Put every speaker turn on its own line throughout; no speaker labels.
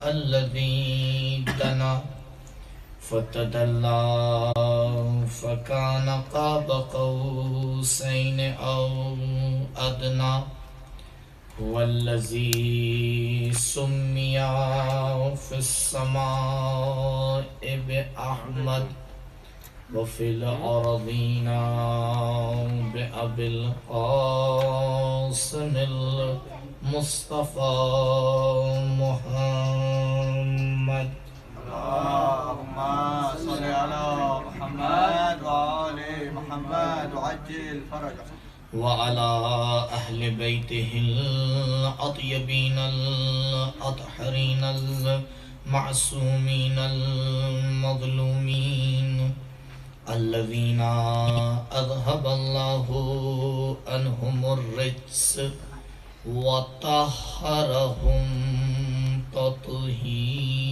الذي دنا فتدلى فكان قاب قوسين أو أدنى هو الذي سمي في السماء بأحمد وفي الأرضين بأبي القاسم المصطفى محمد.
اللهم صل على محمد وآل محمد وعجل فرجه
وعلى أهل بيته الأطيبين الأطهرين المعصومين المظلومين الذين أذهب الله عنهم الرجس وطهرهم تطهيرا.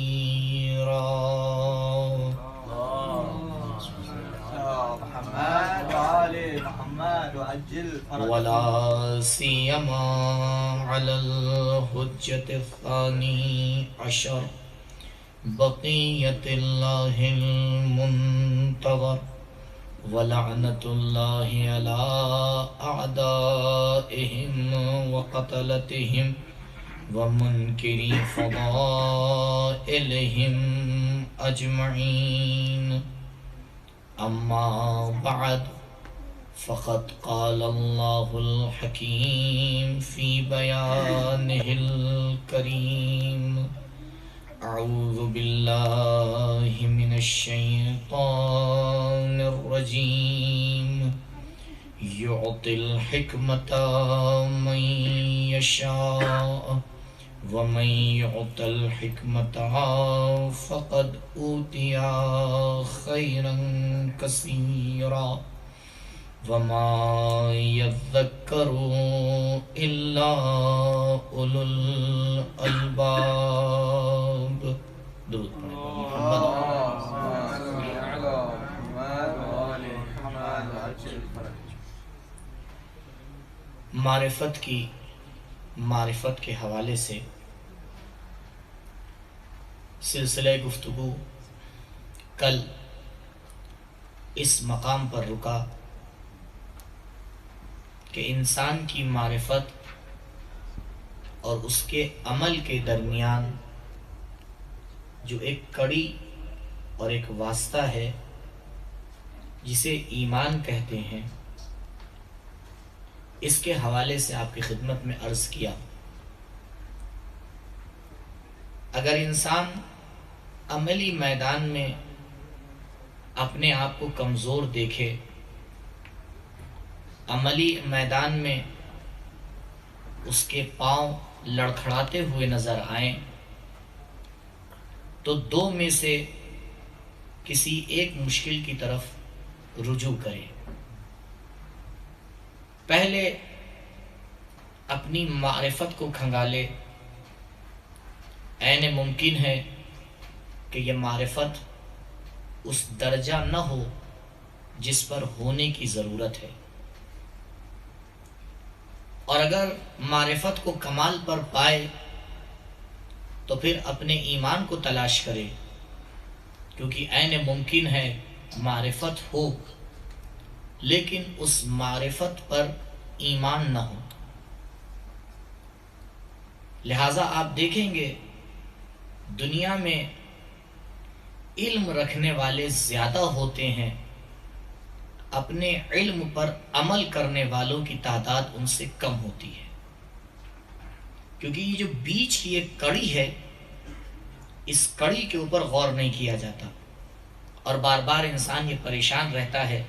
محمد وآل محمد وعجل فرجه
ولا سيما على الحجة الثاني عشر بقية الله المنتظر ولعنة الله على أعدائهم وقتلتهم ومنكري فضائلهم أجمعين. أما بعد فقد قال الله الحكيم في بيانه الكريم: أعوذ بالله من الشيطان الرجيم. يعطي الحكمة من يشاء ومن يعط الحكمة فقد أوتي خيرا كثيرا وما يذكر إلا أولو الألباب. درود محمد. معرفت کے حوالے سے سلسلہ گفتگو کل اس مقام پر رکا کہ انسان کی معرفت اور اس کے عمل کے درمیان جو ایک کڑی اور ایک واسطہ ہے جسے ایمان کہتے ہیں، اس کے حوالے سے آپ کی خدمت میں عرض کیا. اگر انسان عملی میدان میں اپنے آپ کو کمزور دیکھے، عملی میدان میں اس کے پاؤں لڑکھڑاتے ہوئے نظر آئیں، تو دو میں سے کسی ایک مشکل کی طرف رجوع کرے. پہلے اپنی معرفت کو کھنگالے. عین ممکن ہے کہ یہ معرفت اس درجہ نہ ہو جس پر ہونے کی ضرورت ہے، اور اگر معرفت کو کمال پر پائے تو پھر اپنے ایمان کو تلاش کرے، کیونکہ عین ممکن ہے معرفت ہو لیکن اس معرفت پر ایمان نہ ہو. لہٰذا آپ دیکھیں گے دنیا میں علم رکھنے والے زیادہ ہوتے ہیں، اپنے علم پر عمل کرنے والوں کی تعداد ان سے کم ہوتی ہے، کیونکہ یہ جو بیچ کی ایک کڑی ہے، اس کڑی کے اوپر غور نہیں کیا جاتا، اور بار بار انسان یہ پریشان رہتا ہے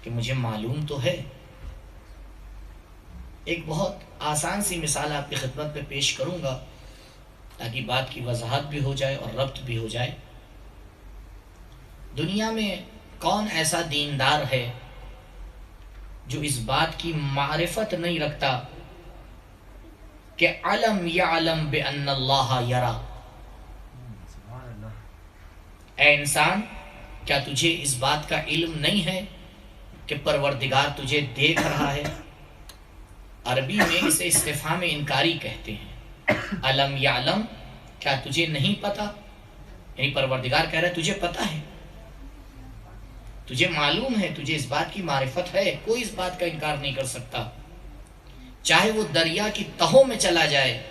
کہ مجھے معلوم تو ہے. ایک بہت آسان سی مثال آپ کی خدمت میں پیش کروں گا تاکہ بات کی وضاحت بھی ہو جائے اور ربط بھی ہو جائے. دنیا میں کون ایسا دیندار ہے جو اس بات کی معرفت نہیں رکھتا کہ علم یعلم بأن اللہ یرا؟ اے انسان، کیا تجھے اس بات کا علم نہیں ہے کہ پروردگار تجھے دیکھ رہا ہے؟ عربی میں اسے استفہام انکاری کہتے ہیں. علم یعلم کیا تجھے نہیں پتا؟ یعنی پروردگار کہہ رہا ہے تجھے پتا ہے، تجھے معلوم ہے، تجھے اس بات کی معرفت ہے، کوئی اس بات کا انکار نہیں کر سکتا، چاہے وہ دریا کی تہوں میں چلا جائے،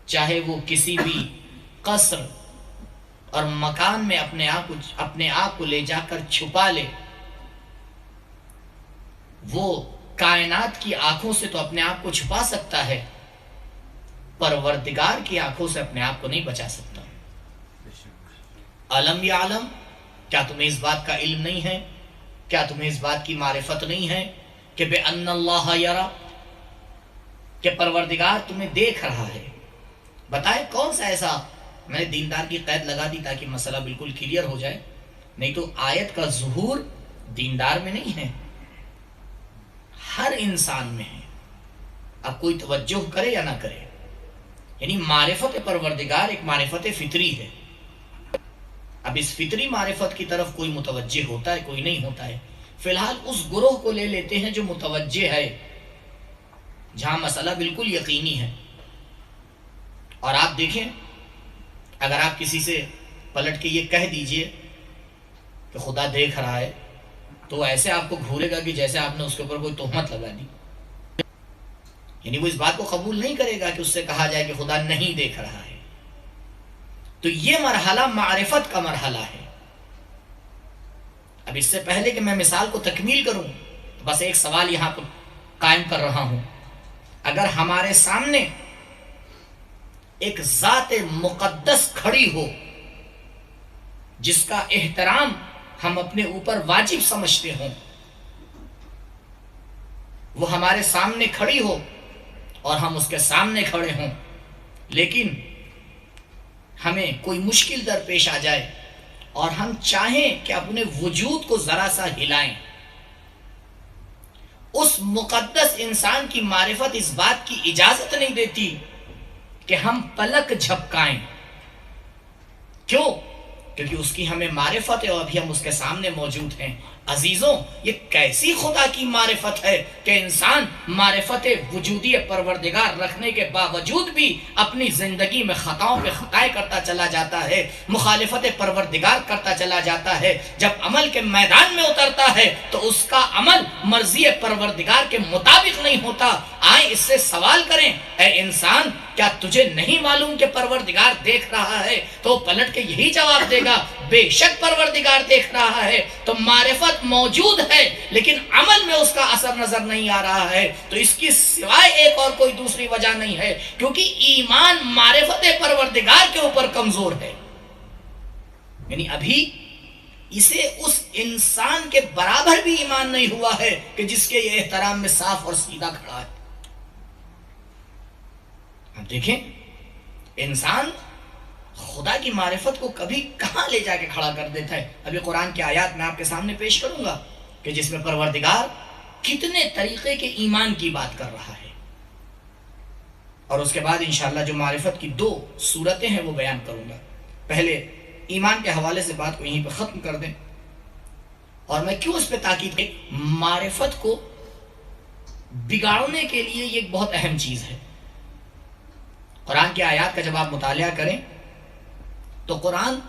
چاہے وہ کسی بھی قصر اور مکان میں اپنے آپ کو لے جا کر چھپا لے، وہ کائنات کی آنکھوں سے تو اپنے آپ کو چھپا سکتا ہے، پروردگار کی آنکھوں سے اپنے آپ کو نہیں بچا سکتا۔ علم یا علم، کیا تمہیں اس بات کا علم نہیں ہے؟ کیا تمہیں اس بات کی معرفت نہیں ہے کہ بے ان اللہ یرا، کہ پروردگار تمہیں دیکھ رہا ہے؟ بتائے کون سا ایسا، میں نے دیندار کی قید لگا دی تاکہ مسئلہ بالکل کلیئر ہو جائے، نہیں تو آیت کا ظہور دیندار میں نہیں ہے، ہر انسان میں ہے، اب کوئی توجہ کرے یا نہ کرے۔ یعنی معرفت پروردگار ایک معرفت فطری ہے، اب اس فطری معرفت کی طرف کوئی متوجہ ہوتا ہے، کوئی نہیں ہوتا ہے۔ فی الحال اس گروہ کو لے لیتے ہیں جو متوجہ ہے، جہاں مسئلہ بالکل یقینی ہے۔ اور آپ دیکھیں، اگر آپ کسی سے پلٹ کے یہ کہہ دیجئے کہ خدا دیکھ رہا ہے، تو ایسے آپ کو گھورے گا کہ جیسے آپ نے اس کے اوپر کوئی تہمت لگا دی، یعنی وہ اس بات کو قبول نہیں کرے گا کہ اس سے کہا جائے کہ خدا نہیں دیکھ رہا ہے۔ تو یہ مرحلہ معرفت کا مرحلہ ہے۔ اب اس سے پہلے کہ میں مثال کو تکمیل کروں، بس ایک سوال یہاں پر قائم کر رہا ہوں۔ اگر ہمارے سامنے ایک ذات مقدس کھڑی ہو جس کا احترام ہم اپنے اوپر واجب سمجھتے ہوں، وہ ہمارے سامنے کھڑی ہو اور ہم اس کے سامنے کھڑے ہوں، لیکن ہمیں کوئی مشکل درپیش آ جائے اور ہم چاہیں کہ اپنے وجود کو ذرا سا ہلائیں، اس مقدس انسان کی معرفت اس بات کی اجازت نہیں دیتی کہ ہم پلک جھپکائیں۔ کیوں؟ کیونکہ اس کی ہمیں معرفت ہے اور ابھی ہم اس کے سامنے موجود ہیں۔ عزیزوں، یہ کیسی خدا کی معرفت ہے کہ انسان معرفت وجودی پروردگار رکھنے کے باوجود بھی اپنی زندگی میں خطاؤں پہ خطائیں کرتا چلا جاتا ہے، مخالفت پروردگار کرتا چلا جاتا ہے۔ جب عمل کے میدان میں اترتا ہے تو اس کا عمل مرضی پروردگار کے مطابق نہیں ہوتا۔ آئیں اس سے سوال کریں، اے انسان، کیا تجھے نہیں معلوم کہ پروردگار دیکھ رہا ہے؟ تو پلٹ کے یہی جواب دے گا، بے شک پروردگار دیکھ رہا ہے۔ تو معرفت موجود ہے لیکن عمل میں اس کا اثر نظر نہیں آ رہا ہے، تو اس کی سوائے ایک اور کوئی دوسری وجہ نہیں ہے، کیونکہ ایمان معرفت پروردگار کے اوپر کمزور ہے۔ یعنی ابھی اسے اس انسان کے برابر بھی ایمان نہیں ہوا ہے کہ جس کے یہ احترام میں صاف اور سیدھا کھڑا ہے۔ اب دیکھیں، انسان خدا کی معرفت کو کبھی کہاں لے جا کے کھڑا کر دیتا ہے۔ ابھی قرآن کی آیات میں آپ کے سامنے پیش کروں گا کہ جس میں پروردگار کتنے طریقے کے ایمان کی بات کر رہا ہے، اور اس کے بعد انشاءاللہ جو معرفت کی 2 صورتیں ہیں وہ بیان کروں گا۔ پہلے ایمان کے حوالے سے بات کو یہیں پہ ختم کر دیں، اور میں کیوں اس پہ تاکید کی، معرفت کو بگاڑنے کے لیے یہ ایک بہت اہم چیز ہے۔ قرآن کی آیات کا جب آپ مطالعہ کریں تو قرآن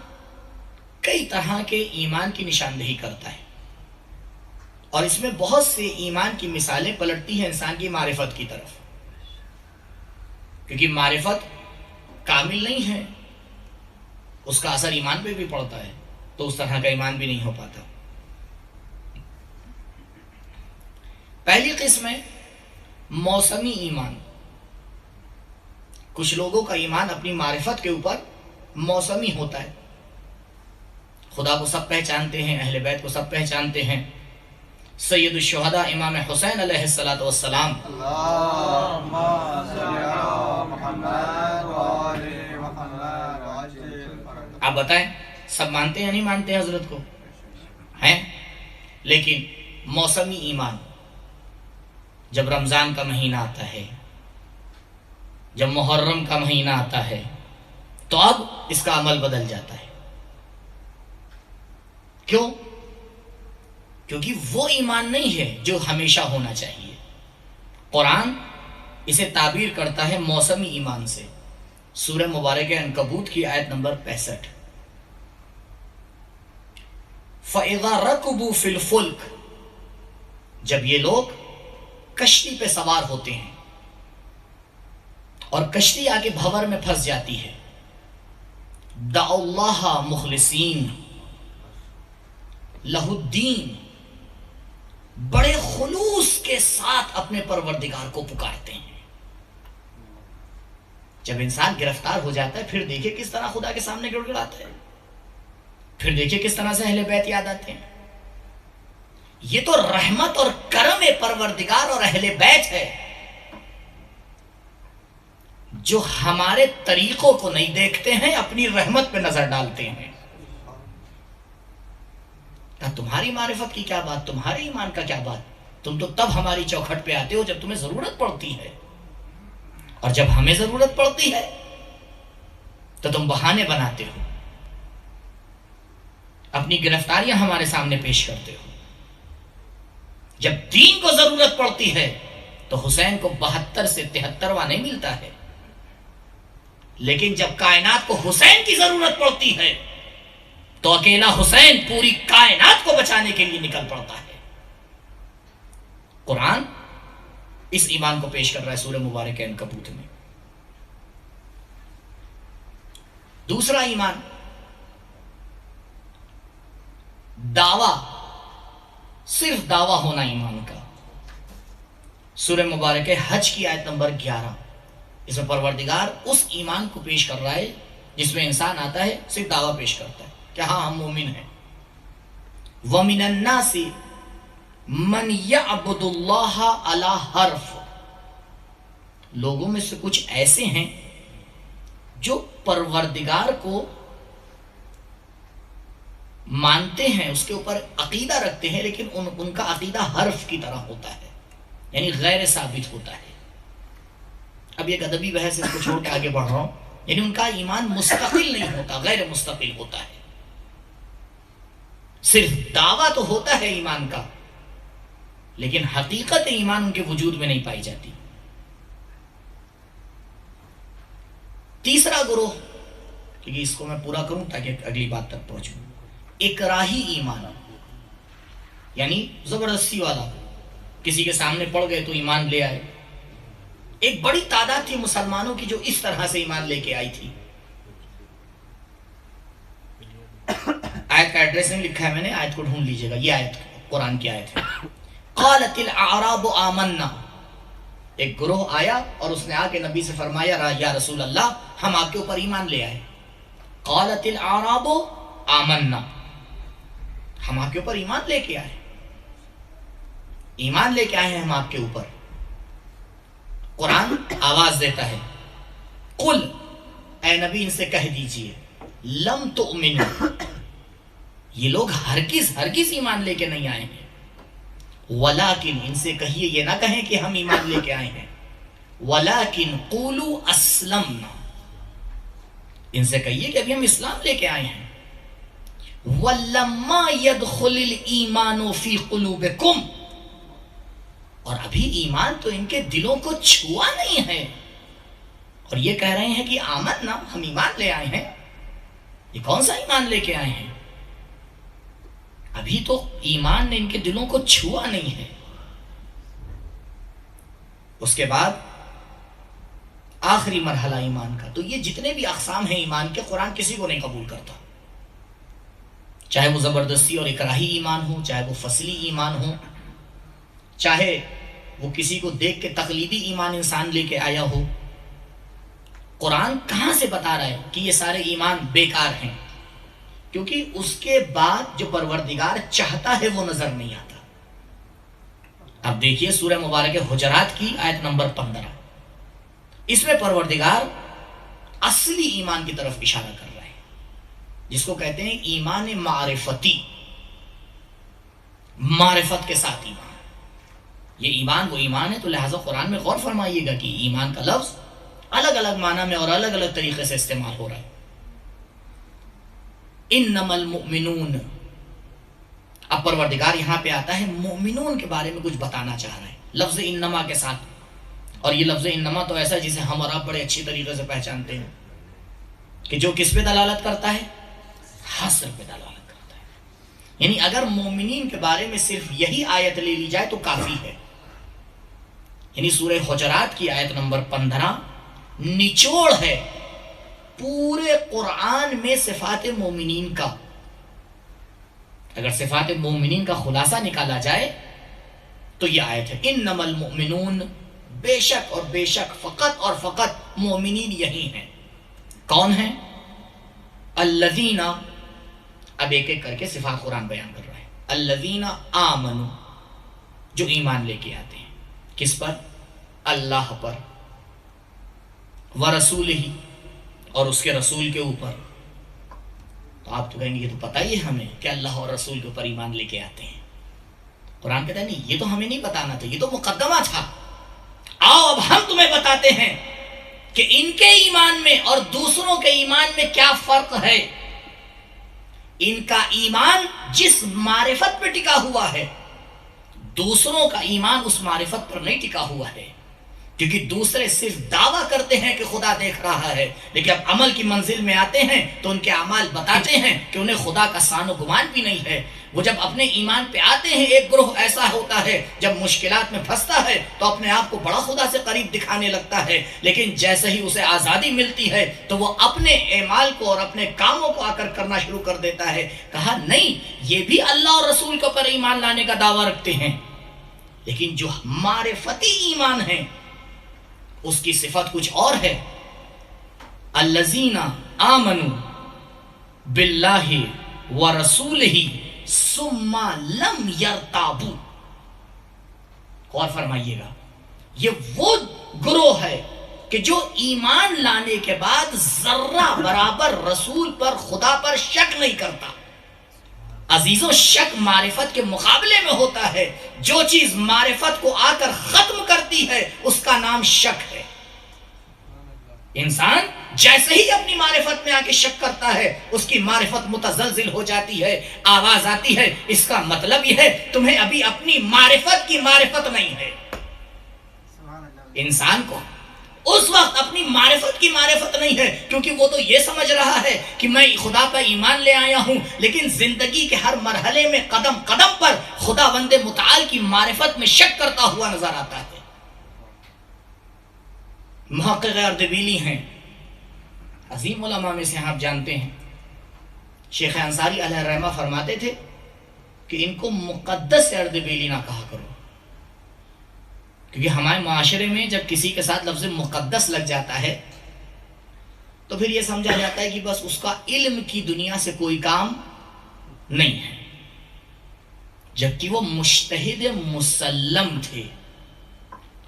کئی طرح کے ایمان کی نشاندہی کرتا ہے، اور اس میں بہت سے ایمان کی مثالیں پلٹتی ہیں انسان کی معرفت کی طرف، کیونکہ معرفت کامل نہیں ہے، اس کا اثر ایمان پہ بھی پڑتا ہے، تو اس طرح کا ایمان بھی نہیں ہو پاتا۔ پہلی قسم ہے موسمی ایمان۔ کچھ لوگوں کا ایمان اپنی معرفت کے اوپر موسمی ہوتا ہے، خدا کو سب پہچانتے ہیں، اہل بیت کو سب پہچانتے ہیں، سید الشہداء امام حسین علیہ السلام، آپ بتائیں سب مانتے ہیں یا نہیں مانتے ہیں حضرت کو؟ ہیں؟ لیکن موسمی ایمان، جب رمضان کا مہینہ آتا ہے، جب محرم کا مہینہ آتا ہے، تو اب اس کا عمل بدل جاتا ہے۔ کیوں؟ کیونکہ وہ ایمان نہیں ہے جو ہمیشہ ہونا چاہیے۔ قرآن اسے تعبیر کرتا ہے موسمی ایمان سے۔ سورہ مبارک عنکبوت کی آیت نمبر 65. فَإِذَا رَكُبُوا فِي الْفُلْكِ، جب یہ لوگ کشتی پہ سوار ہوتے ہیں اور کشتی آگے بھور میں پھنس جاتی ہے، دعوا اللہ مخلصین لہ الدین، بڑے خلوص کے ساتھ اپنے پروردگار کو پکارتے ہیں. جب انسان گرفتار ہو جاتا ہے پھر دیکھیں کس طرح خدا کے سامنے گڑ گڑاتا ہے، پھر دیکھیں کس طرح سے اہل بیت یاد آتے ہیں. یہ تو رحمت اور کرم پروردگار اور اہل بیت ہے جو ہمارے طریقوں کو نہیں دیکھتے ہیں، اپنی رحمت پہ نظر ڈالتے ہیں. تمہاری معرفت کی کیا بات، تمہارے ایمان کا کیا بات، تم تو تب ہماری چوکھٹ پہ آتے ہو جب تمہیں ضرورت پڑتی ہے، اور جب ہمیں ضرورت پڑتی ہے تو تم بہانے بناتے ہو، اپنی گرفتاریاں ہمارے سامنے پیش کرتے ہو. جب دین کو ضرورت پڑتی ہے تو حسین کو 72 سے 73واں نہیں ملتا ہے، لیکن جب کائنات کو حسین کی ضرورت پڑتی ہے تو اکیلا حسین پوری کائنات کو بچانے کے لیے نکل پڑتا ہے. قرآن اس ایمان کو پیش کر رہا ہے سورہ مبارک عنکبوت میں. دوسرا ایمان دعویٰ، صرف دعویٰ ہونا ایمان کا. سورہ مبارک حج کی آیت نمبر 11، اس میں پروردگار اس ایمان کو پیش کر رہا ہے جس میں انسان آتا ہے صرف دعویٰ پیش کرتا ہے کہ ہاں ہم مومن ہیں. وَمِنَ النَّاسِ مَنْ يَعْبُدُ اللَّهَ عَلَى حَرْفٍ، لوگوں میں سے کچھ ایسے ہیں جو پروردگار کو مانتے ہیں، اس کے اوپر عقیدہ رکھتے ہیں، لیکن ان کا عقیدہ حرف کی طرح ہوتا ہے، یعنی غیر ثابت ہوتا ہے. اب ایک ادبی بحث اس کو چھوڑ کے آگے بڑھ رہا ہوں، یعنی ان کا ایمان مستقل نہیں ہوتا، غیر مستقل ہوتا ہے. صرف دعویٰ تو ہوتا ہے ایمان کا، لیکن حقیقت ایمان ان کے وجود میں نہیں پائی جاتی. تیسرا گروہ، کیونکہ اس کو میں پورا کروں تاکہ اگلی بات تک پہنچوں، اکراہی ایمان، یعنی زبردستی والا، کسی کے سامنے پڑ گئے تو ایمان لے آئے. ایک بڑی تعداد تھی مسلمانوں کی جو اس طرح سے ایمان لے کے آئی تھی. آیت کا ایڈریس نہیں لکھا ہے میں نے، آیت کو ڈھونڈ لیجئے گا، یہ آیت قرآن کی آیت ہے. قالت الاعراب آمنا، ایک گروہ آیا اور اس نے آ کے نبی سے فرمایا یا رسول اللہ ہم آپ کے اوپر ایمان لے آئے. قالت الاعراب آمنا، ہم آپ کے اوپر ایمان لے کے آئے، ایمان لے کے آئے ہیں ہم آپ کے اوپر. قرآن آواز دیتا ہے قل، اے نبی ان سے کہہ دیجئے لم تؤمنوا، یہ لوگ ہرگز ایمان لے کے نہیں آئے ہیں. ولیکن، ان سے کہیے یہ نہ کہیں کہ ہم ایمان لے کے آئے ہیں، ولیکن قولوا اسلمنا، ان سے کہیے کہ ابھی ہم اسلام لے کے آئے ہیں. ولما يدخل الایمان فی قلوبکم، اور ابھی ایمان تو ان کے دلوں کو چھوا نہیں ہے، اور یہ کہہ رہے ہیں کہ آمنا، ہم ایمان لے آئے ہیں. یہ کون سا ایمان لے کے آئے ہیں؟ ابھی تو ایمان نے ان کے دلوں کو چھوا نہیں ہے. اس کے بعد آخری مرحلہ ایمان کا. تو یہ جتنے بھی اقسام ہیں ایمان کے، قرآن کسی کو نہیں قبول کرتا، چاہے وہ زبردستی اور اکراہی ایمان ہو، چاہے وہ فصلی ایمان ہو، چاہے وہ کسی کو دیکھ کے تقلیدی ایمان انسان لے کے آیا ہو. قرآن کہاں سے بتا رہا ہے کہ یہ سارے ایمان بیکار ہیں؟ کیونکہ اس کے بعد جو پروردگار چاہتا ہے وہ نظر نہیں آتا. اب دیکھیے سورہ مبارک حجرات کی آیت نمبر 15، اس میں پروردگار اصلی ایمان کی طرف اشارہ کر رہا ہے، جس کو کہتے ہیں ایمان معرفتی، معرفت کے ساتھ ایمان. یہ ایمان وہ ایمان ہے، تو لہٰذا قرآن میں غور فرمائیے گا کہ ایمان کا لفظ الگ الگ معنی میں اور الگ الگ طریقے سے استعمال ہو رہا ہے. انما المؤمنون، اب پروردگار یہاں پہ آتا ہے مؤمنون کے بارے میں کچھ بتانا چاہ رہا ہے لفظ انما کے ساتھ. اور یہ لفظ انما تو ایسا جسے ہم اور آپ بڑے اچھی طریقے سے پہچانتے ہیں. کہ جو کس پہ دلالت کرتا ہے؟ حصر پہ دلالت کرتا ہے. یعنی اگر مومنین کے بارے میں صرف یہی آیت لے لی جائے تو کافی ہے. یعنی سورہ حجرات کی آیت نمبر 15 نچوڑ ہے پورے قرآن میں صفات مومنین کا. اگر صفات مومنین کا خلاصہ نکالا جائے تو یہ آیت ہے انما المؤمنون، بے شک اور بے شک فقط اور فقط مومنین یہی ہیں. کون ہیں؟ الذین، اب ایک ایک کر کے صفات قرآن بیان کر رہا ہے. الذین آمنوا، جو ایمان لے کے آتے ہیں. کس پر؟ اللہ پر. ورسولہ، اور اس کے رسول کے اوپر. تو آپ تو کہیں گے یہ تو پتہ ہی ہے ہمیں کہ اللہ اور رسول کے اوپر ایمان لے کے آتے ہیں. قرآن کہتا ہے نہیں، یہ تو ہمیں نہیں بتانا تھا، یہ تو مقدمہ تھا. آؤ اب ہم تمہیں بتاتے ہیں کہ ان کے ایمان میں اور دوسروں کے ایمان میں کیا فرق ہے. ان کا ایمان جس معرفت پہ ٹکا ہوا ہے، دوسروں کا ایمان اس معرفت پر نہیں ٹکا ہوا ہے. کیونکہ دوسرے صرف دعویٰ کرتے ہیں کہ خدا دیکھ رہا ہے، لیکن اب عمل کی منزل میں آتے ہیں تو ان کے اعمال بتاتے ہیں کہ انہیں خدا کا سان و گمان بھی نہیں ہے. وہ جب اپنے ایمان پہ آتے ہیں، ایک گروہ ایسا ہوتا ہے جب مشکلات میں پھنستا ہے تو اپنے آپ کو بڑا خدا سے قریب دکھانے لگتا ہے، لیکن جیسے ہی اسے آزادی ملتی ہے تو وہ اپنے اعمال کو اور اپنے کاموں کو آ کر کرنا شروع کر دیتا ہے. کہا نہیں، یہ بھی اللہ اور رسول کے اوپر ایمان لانے کا دعویٰ رکھتے ہیں، لیکن جو معرفتی ایمان ہے اس کی صفت کچھ اور ہے. الذین آمنوا باللہ ورسولہ ثم لم یرتابوا. غور فرمائیے گا، یہ وہ گروہ ہے کہ جو ایمان لانے کے بعد ذرہ برابر رسول پر، خدا پر شک نہیں کرتا. عزیزوں، شک معرفت کے مقابلے میں ہوتا ہے. جو چیز معرفت کو آ کر ختم کرتی ہے اس کا نام شک ہے. انسان جیسے ہی اپنی معرفت میں آ کے شک کرتا ہے اس کی معرفت متزلزل ہو جاتی ہے، آواز آتی ہے. اس کا مطلب یہ ہے تمہیں ابھی اپنی معرفت کی معرفت نہیں ہے. انسان کو اس وقت اپنی معرفت کی معرفت نہیں ہے، کیونکہ وہ تو یہ سمجھ رہا ہے کہ میں خدا پر ایمان لے آیا ہوں، لیکن زندگی کے ہر مرحلے میں قدم قدم پر خدا بند متعال کی معرفت میں شک کرتا ہوا نظر آتا ہے. محقق اردبیلی ہیں، عظیم علماء میں سے آپ جانتے ہیں. شیخ انصاری علیہ الرحمہ فرماتے تھے کہ ان کو مقدس اردبیلی نہ کہا کرو، کیونکہ ہمارے معاشرے میں جب کسی کے ساتھ لفظ مقدس لگ جاتا ہے تو پھر یہ سمجھا جاتا ہے کہ بس اس کا علم کی دنیا سے کوئی کام نہیں ہے، جبکہ وہ مجتہد مسلم تھے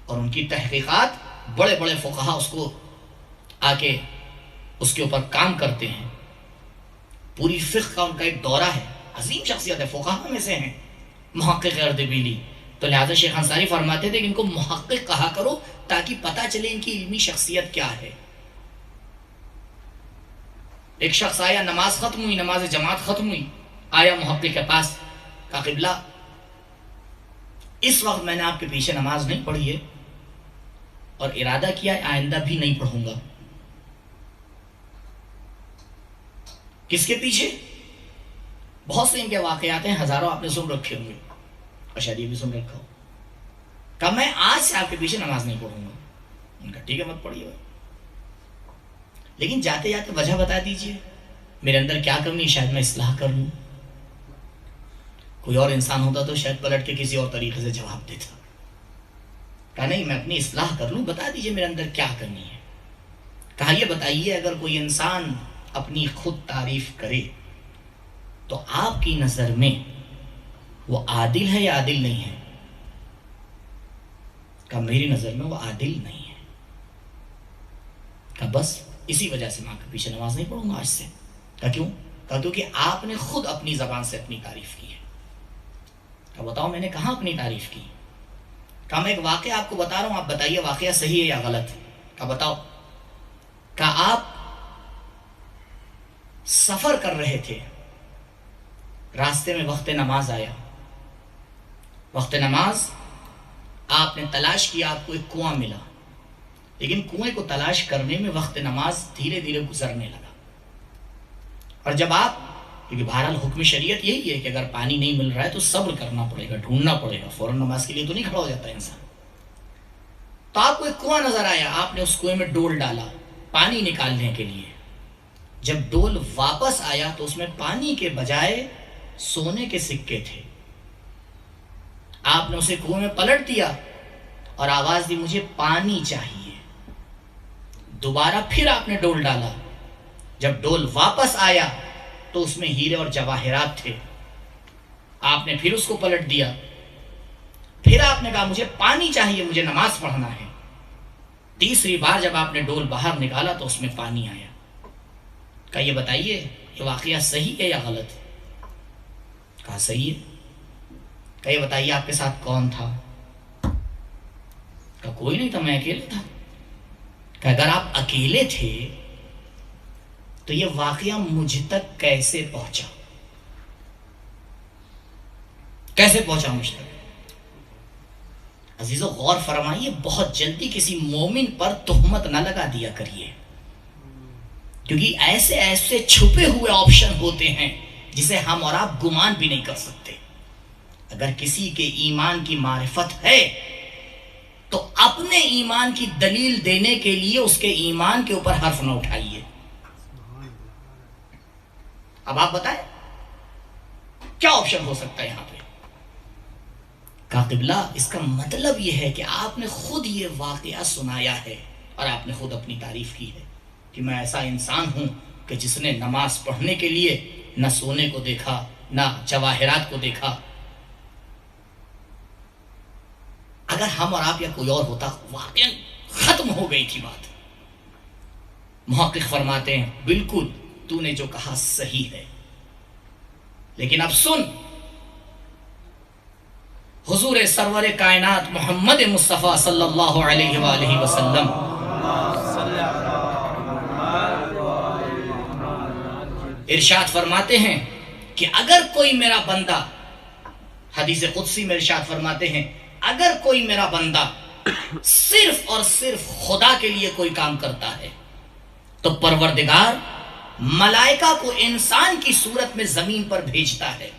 اور ان کی تحقیقات بڑے بڑے فقہا اس کو آ کے اس کے اوپر کام کرتے ہیں. پوری فقہ کا ان کا ایک دورہ ہے. عظیم شخصیت ہے، فقہا میں سے ہیں محقق اردبیلی. تو لہٰذا شیخ انصاری فرماتے تھے کہ ان کو محقق کہا کرو تاکہ پتہ چلے ان کی علمی شخصیت کیا ہے. ایک شخص آیا، نماز ختم ہوئی، نماز جماعت ختم ہوئی، آیا محقق کے پاس، کہا قبلہ اس وقت میں نے آپ کے پیچھے نماز نہیں پڑھی ہے اور ارادہ کیا ہے آئندہ بھی نہیں پڑھوں گا. کس کے پیچھے؟ بہت سے ان کے واقعات ہیں، ہزاروں آپ نے سن رکھے ہوں گے اور شاید یہ بھی سن رکھا ہو. کہا میں آج سے آپ کے پیچھے نماز نہیں پڑھوں گا. ان کا ٹھیک ہے، مت پڑھیے، لیکن جاتے جاتے وجہ بتا دیجئے، میرے اندر کیا کمی، شاید میں اصلاح کر لوں. کوئی اور انسان ہوتا تو شاید پلٹ کے کسی اور طریقے سے جواب دیتا. کہا نہیں، میں اپنی اصلاح کر لوں، بتا دیجئے میرے اندر کیا کمی ہے. کہا یہ بتائیے، اگر کوئی انسان اپنی خود تعریف کرے تو آپ کی نظر میں وہ عادل ہے یا عادل نہیں ہے؟ کہا میری نظر میں وہ عادل نہیں ہے. کہا بس اسی وجہ سے ماں کے پیچھے نماز نہیں پڑھوں گا آج سے. کہا کیوں؟ کہا کیونکہ آپ نے خود اپنی زبان سے اپنی تعریف کی ہے. کہا بتاؤ میں نے کہاں اپنی تعریف کی؟ کہا میں ایک واقعہ آپ کو بتا رہا ہوں، آپ بتائیے واقعہ صحیح ہے یا غلط. کہا بتاؤ. کہا آپ سفر کر رہے تھے، راستے میں وقت نماز آیا. وقت نماز آپ نے تلاش کیا، آپ کو ایک کنواں ملا، لیکن کنویں کو تلاش کرنے میں وقت نماز دھیرے دھیرے گزرنے لگا. اور جب آپ، کیونکہ بہرحال حکم شریعت یہی ہے کہ اگر پانی نہیں مل رہا ہے تو صبر کرنا پڑے گا، ڈھونڈنا پڑے گا، فوراً نماز کے لیے تو نہیں کھڑا ہو جاتا انسان. تو آپ کو ایک کنواں نظر آیا، آپ نے اس کنویں میں ڈول ڈالا پانی نکالنے کے لیے. جب ڈول واپس آیا تو اس میں پانی کے بجائے سونے کے سکے تھے. آپ نے اسے کنویں میں پلٹ دیا اور آواز دی مجھے پانی چاہیے. دوبارہ پھر آپ نے ڈول ڈالا. جب ڈول واپس آیا تو اس میں ہیرے اور جواہرات تھے. آپ نے پھر اس کو پلٹ دیا. پھر آپ نے کہا مجھے پانی چاہیے، مجھے نماز پڑھنا ہے. تیسری بار جب آپ نے ڈول باہر نکالا تو اس میں پانی آیا. کہا یہ بتائیے یہ واقعہ صحیح ہے یا غلط؟ کہا صحیح ہے. کہا یہ بتائیے آپ کے ساتھ کون تھا؟ کہا کوئی نہیں تھا، میں اکیلے تھا. کہ اگر آپ اکیلے تھے تو یہ واقعہ مجھ تک کیسے پہنچا؟ کیسے پہنچا مجھ تک؟ عزیزو غور فرمائیے، بہت جلدی کسی مومن پر تہمت نہ لگا دیا کریے، کیونکہ ایسے ایسے چھپے ہوئے آپشن ہوتے ہیں جسے ہم اور آپ گمان بھی نہیں کر سکتے. اگر کسی کے ایمان کی معرفت ہے تو اپنے ایمان کی دلیل دینے کے لیے اس کے ایمان کے اوپر حرف نہ اٹھائیے. اب آپ بتائیں کیا آپشن ہو سکتا ہے یہاں پہ؟ کہا قبلہ اس کا مطلب یہ ہے کہ آپ نے خود یہ واقعہ سنایا ہے اور آپ نے خود اپنی تعریف کی ہے کہ میں ایسا انسان ہوں کہ جس نے نماز پڑھنے کے لیے نہ سونے کو دیکھا نہ جواہرات کو دیکھا. اگر ہم اور آپ یا کوئی اور ہوتا واقعا ختم ہو گئی تھی بات. محقق فرماتے ہیں بالکل تو نے جو کہا صحیح ہے، لیکن اب سن، حضور سرور کائنات محمد مصطفیٰ صلی اللہ علیہ وآلہ وسلم ارشاد فرماتے ہیں کہ اگر کوئی میرا بندہ، حدیث قدسی میں ارشاد فرماتے ہیں اگر کوئی میرا بندہ صرف اور صرف خدا کے لیے کوئی کام کرتا ہے تو پروردگار ملائکہ کو انسان کی صورت میں زمین پر بھیجتا ہے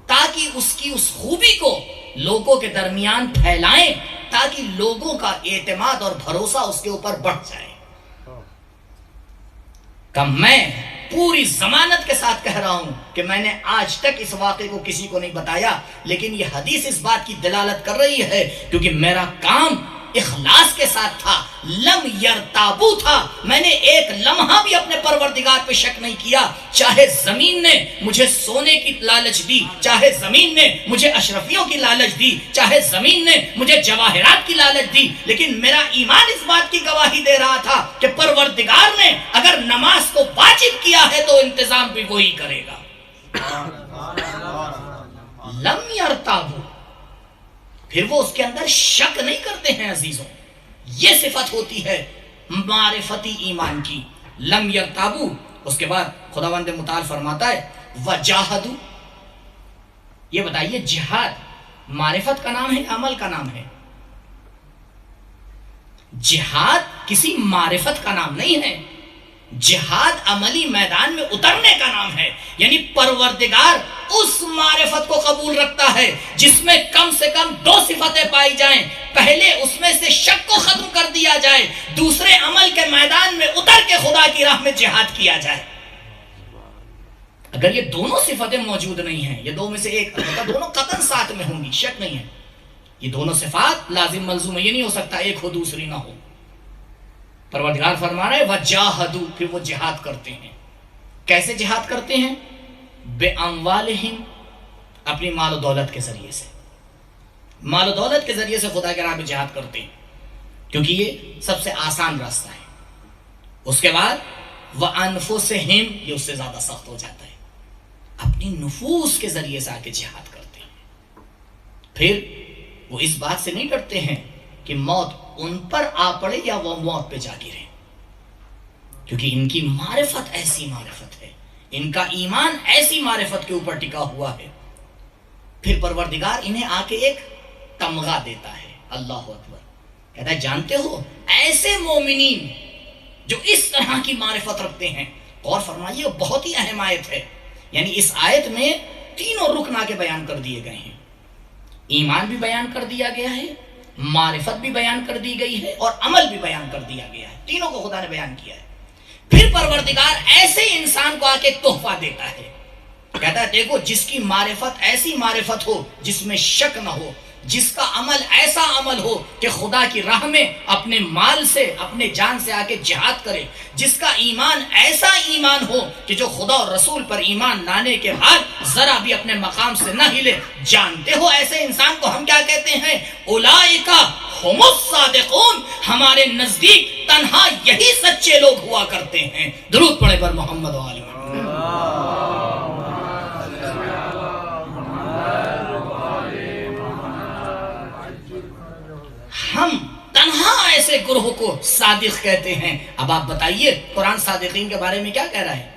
تاکہ اس کی اس خوبی کو لوگوں کے درمیان پھیلائیں، تاکہ لوگوں کا اعتماد اور بھروسہ اس کے اوپر بڑھ جائے. کہ میں پوری ضمانت کے ساتھ کہہ رہا ہوں کہ میں نے آج تک اس واقعے کو کسی کو نہیں بتایا، لیکن یہ حدیث اس بات کی دلالت کر رہی ہے کیونکہ میرا کام اخلاص کے ساتھ تھا، لم یرتابو تھا. میں نے ایک لمحہ بھی اپنے پروردگار پہ شک نہیں کیا، چاہے زمین نے مجھے سونے کی لالچ دی، چاہے زمین نے مجھے اشرفیوں کی لالچ دی، چاہے زمین نے مجھے جواہرات کی لالچ دی، لیکن میرا ایمان اس بات کی گواہی دے رہا تھا کہ پروردگار نے اگر نماز کو واجب کیا ہے تو انتظام بھی وہی کرے گا. لم یرتابو، پھر وہ اس کے اندر شک نہیں کرتے ہیں. عزیزوں یہ صفت ہوتی ہے معرفتی ایمان کی، لم یرتابو. اس کے بعد خداوند متعال فرماتا ہے وجاہدو. یہ بتائیے جہاد معرفت کا نام ہے یا عمل کا نام ہے؟ جہاد کسی معرفت کا نام نہیں ہے، جہاد عملی میدان میں اترنے کا نام ہے. یعنی پروردگار اس معرفت کو قبول رکھتا ہے جس میں کم سے کم 2 صفتیں پائی جائیں. پہلے اس میں سے شک کو ختم کر دیا جائے، دوسرے عمل کے میدان میں اتر کے خدا کی راہ میں جہاد کیا جائے. اگر یہ دونوں صفتیں موجود نہیں ہیں، یہ دو میں سے ایک، البتہ دونوں قطعاً ساتھ میں ہوں گی، شک نہیں ہے. یہ دونوں صفات لازم ملزوم ہے، یہ نہیں ہو سکتا ایک ہو دوسری نہ ہو. پروردگار فرما رہے وجاہدو، پھر وہ جہاد کرتے ہیں. کیسے جہاد کرتے ہیں؟ بے اموالہم، اپنی مال و دولت کے ذریعے سے. مال و دولت کے ذریعے سے خدا کے راہ میں جہاد کرتے ہیں کیونکہ یہ سب سے آسان راستہ ہے. اس کے بعد وَأَنفُسِهِمْ، یہ اس سے زیادہ سخت ہو جاتا ہے. اپنی نفوس کے ذریعے سے آ کے جہاد کرتے ہیں. پھر وہ اس بات سے نہیں ڈرتے ہیں کہ موت ان پر آ پڑے یا وہ موت پہ جا گرے، کیونکہ ان کی معرفت ایسی معرفت ہے، ان کا ایمان ایسی معرفت کے اوپر ٹکا ہوا ہے. پھر پروردگار انہیں آ کے ایک تمغہ دیتا ہے. اللہ اکبر. کہتا ہے جانتے ہو ایسے مومنین جو اس طرح کی معرفت رکھتے ہیں غور فرمائیے، بہت ہی اہم آیت ہے. یعنی اس آیت میں تینوں رکن کے بیان کر دیے گئے ہیں. ایمان بھی بیان کر دیا گیا ہے، معرفت بھی بیان کر دی گئی ہے، اور عمل بھی بیان کر دیا گیا ہے. تینوں کو خدا نے بیان کیا ہے. پھر پروردگار ایسے انسان کو آ کے تحفہ دیتا ہے، کہتا ہے دیکھو جس کی معرفت ایسی معرفت ہو جس میں شک نہ ہو، جس کا عمل ایسا عمل ہو کہ خدا کی راہ میں اپنے مال سے اپنے جان سے آ کے جہاد کرے، جس کا ایمان ایسا ایمان ہو کہ جو خدا اور رسول پر ایمان لانے کے بعد ذرا بھی اپنے مقام سے نہ ہلے. جانتے ہو ایسے انسان کو ہم کیا کہتے ہیں؟ اولئک ہم الصادقون. ہمارے نزدیک تنہا یہی سچے لوگ ہوا کرتے ہیں. درود پڑھے پر محمد و آل محمد. ہم تنہا ایسے گروہ کو صادق کہتے ہیں. اب آپ بتائیے قرآن صادقین کے بارے میں کیا کہہ رہا ہے؟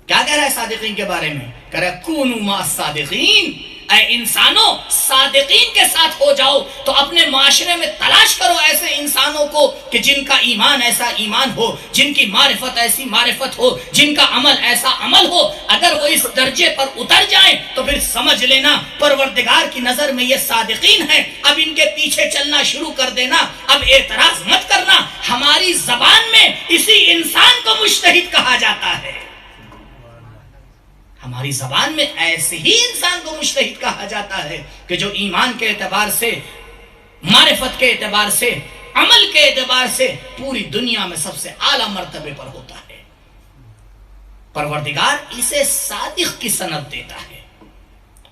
کیا کہہ رہا ہے صادقین کے بارے میں؟ کہہ رہا ہے کونوا مع الصادقین. اے انسانوں صادقین کے ساتھ ہو جاؤ. تو اپنے معاشرے میں تلاش کرو ایسے انسانوں کو کہ جن کا ایمان ایسا ایمان ہو، جن کی معرفت ایسی معرفت ہو، جن کا عمل ایسا عمل ہو. اگر وہ اس درجے پر اتر جائیں تو پھر سمجھ لینا پروردگار کی نظر میں یہ صادقین ہیں. اب ان کے پیچھے چلنا شروع کر دینا. اب اعتراض مت کرنا. ہماری زبان میں اسی انسان کو مجتہد کہا جاتا ہے. ہماری زبان میں ایسے ہی انسان کو مجتہد کہا جاتا ہے کہ جو ایمان کے اعتبار سے، معرفت کے اعتبار سے، عمل کے اعتبار سے پوری دنیا میں سب سے اعلیٰ مرتبے پر ہوتا ہے. پروردگار اسے صادق کی سند دیتا ہے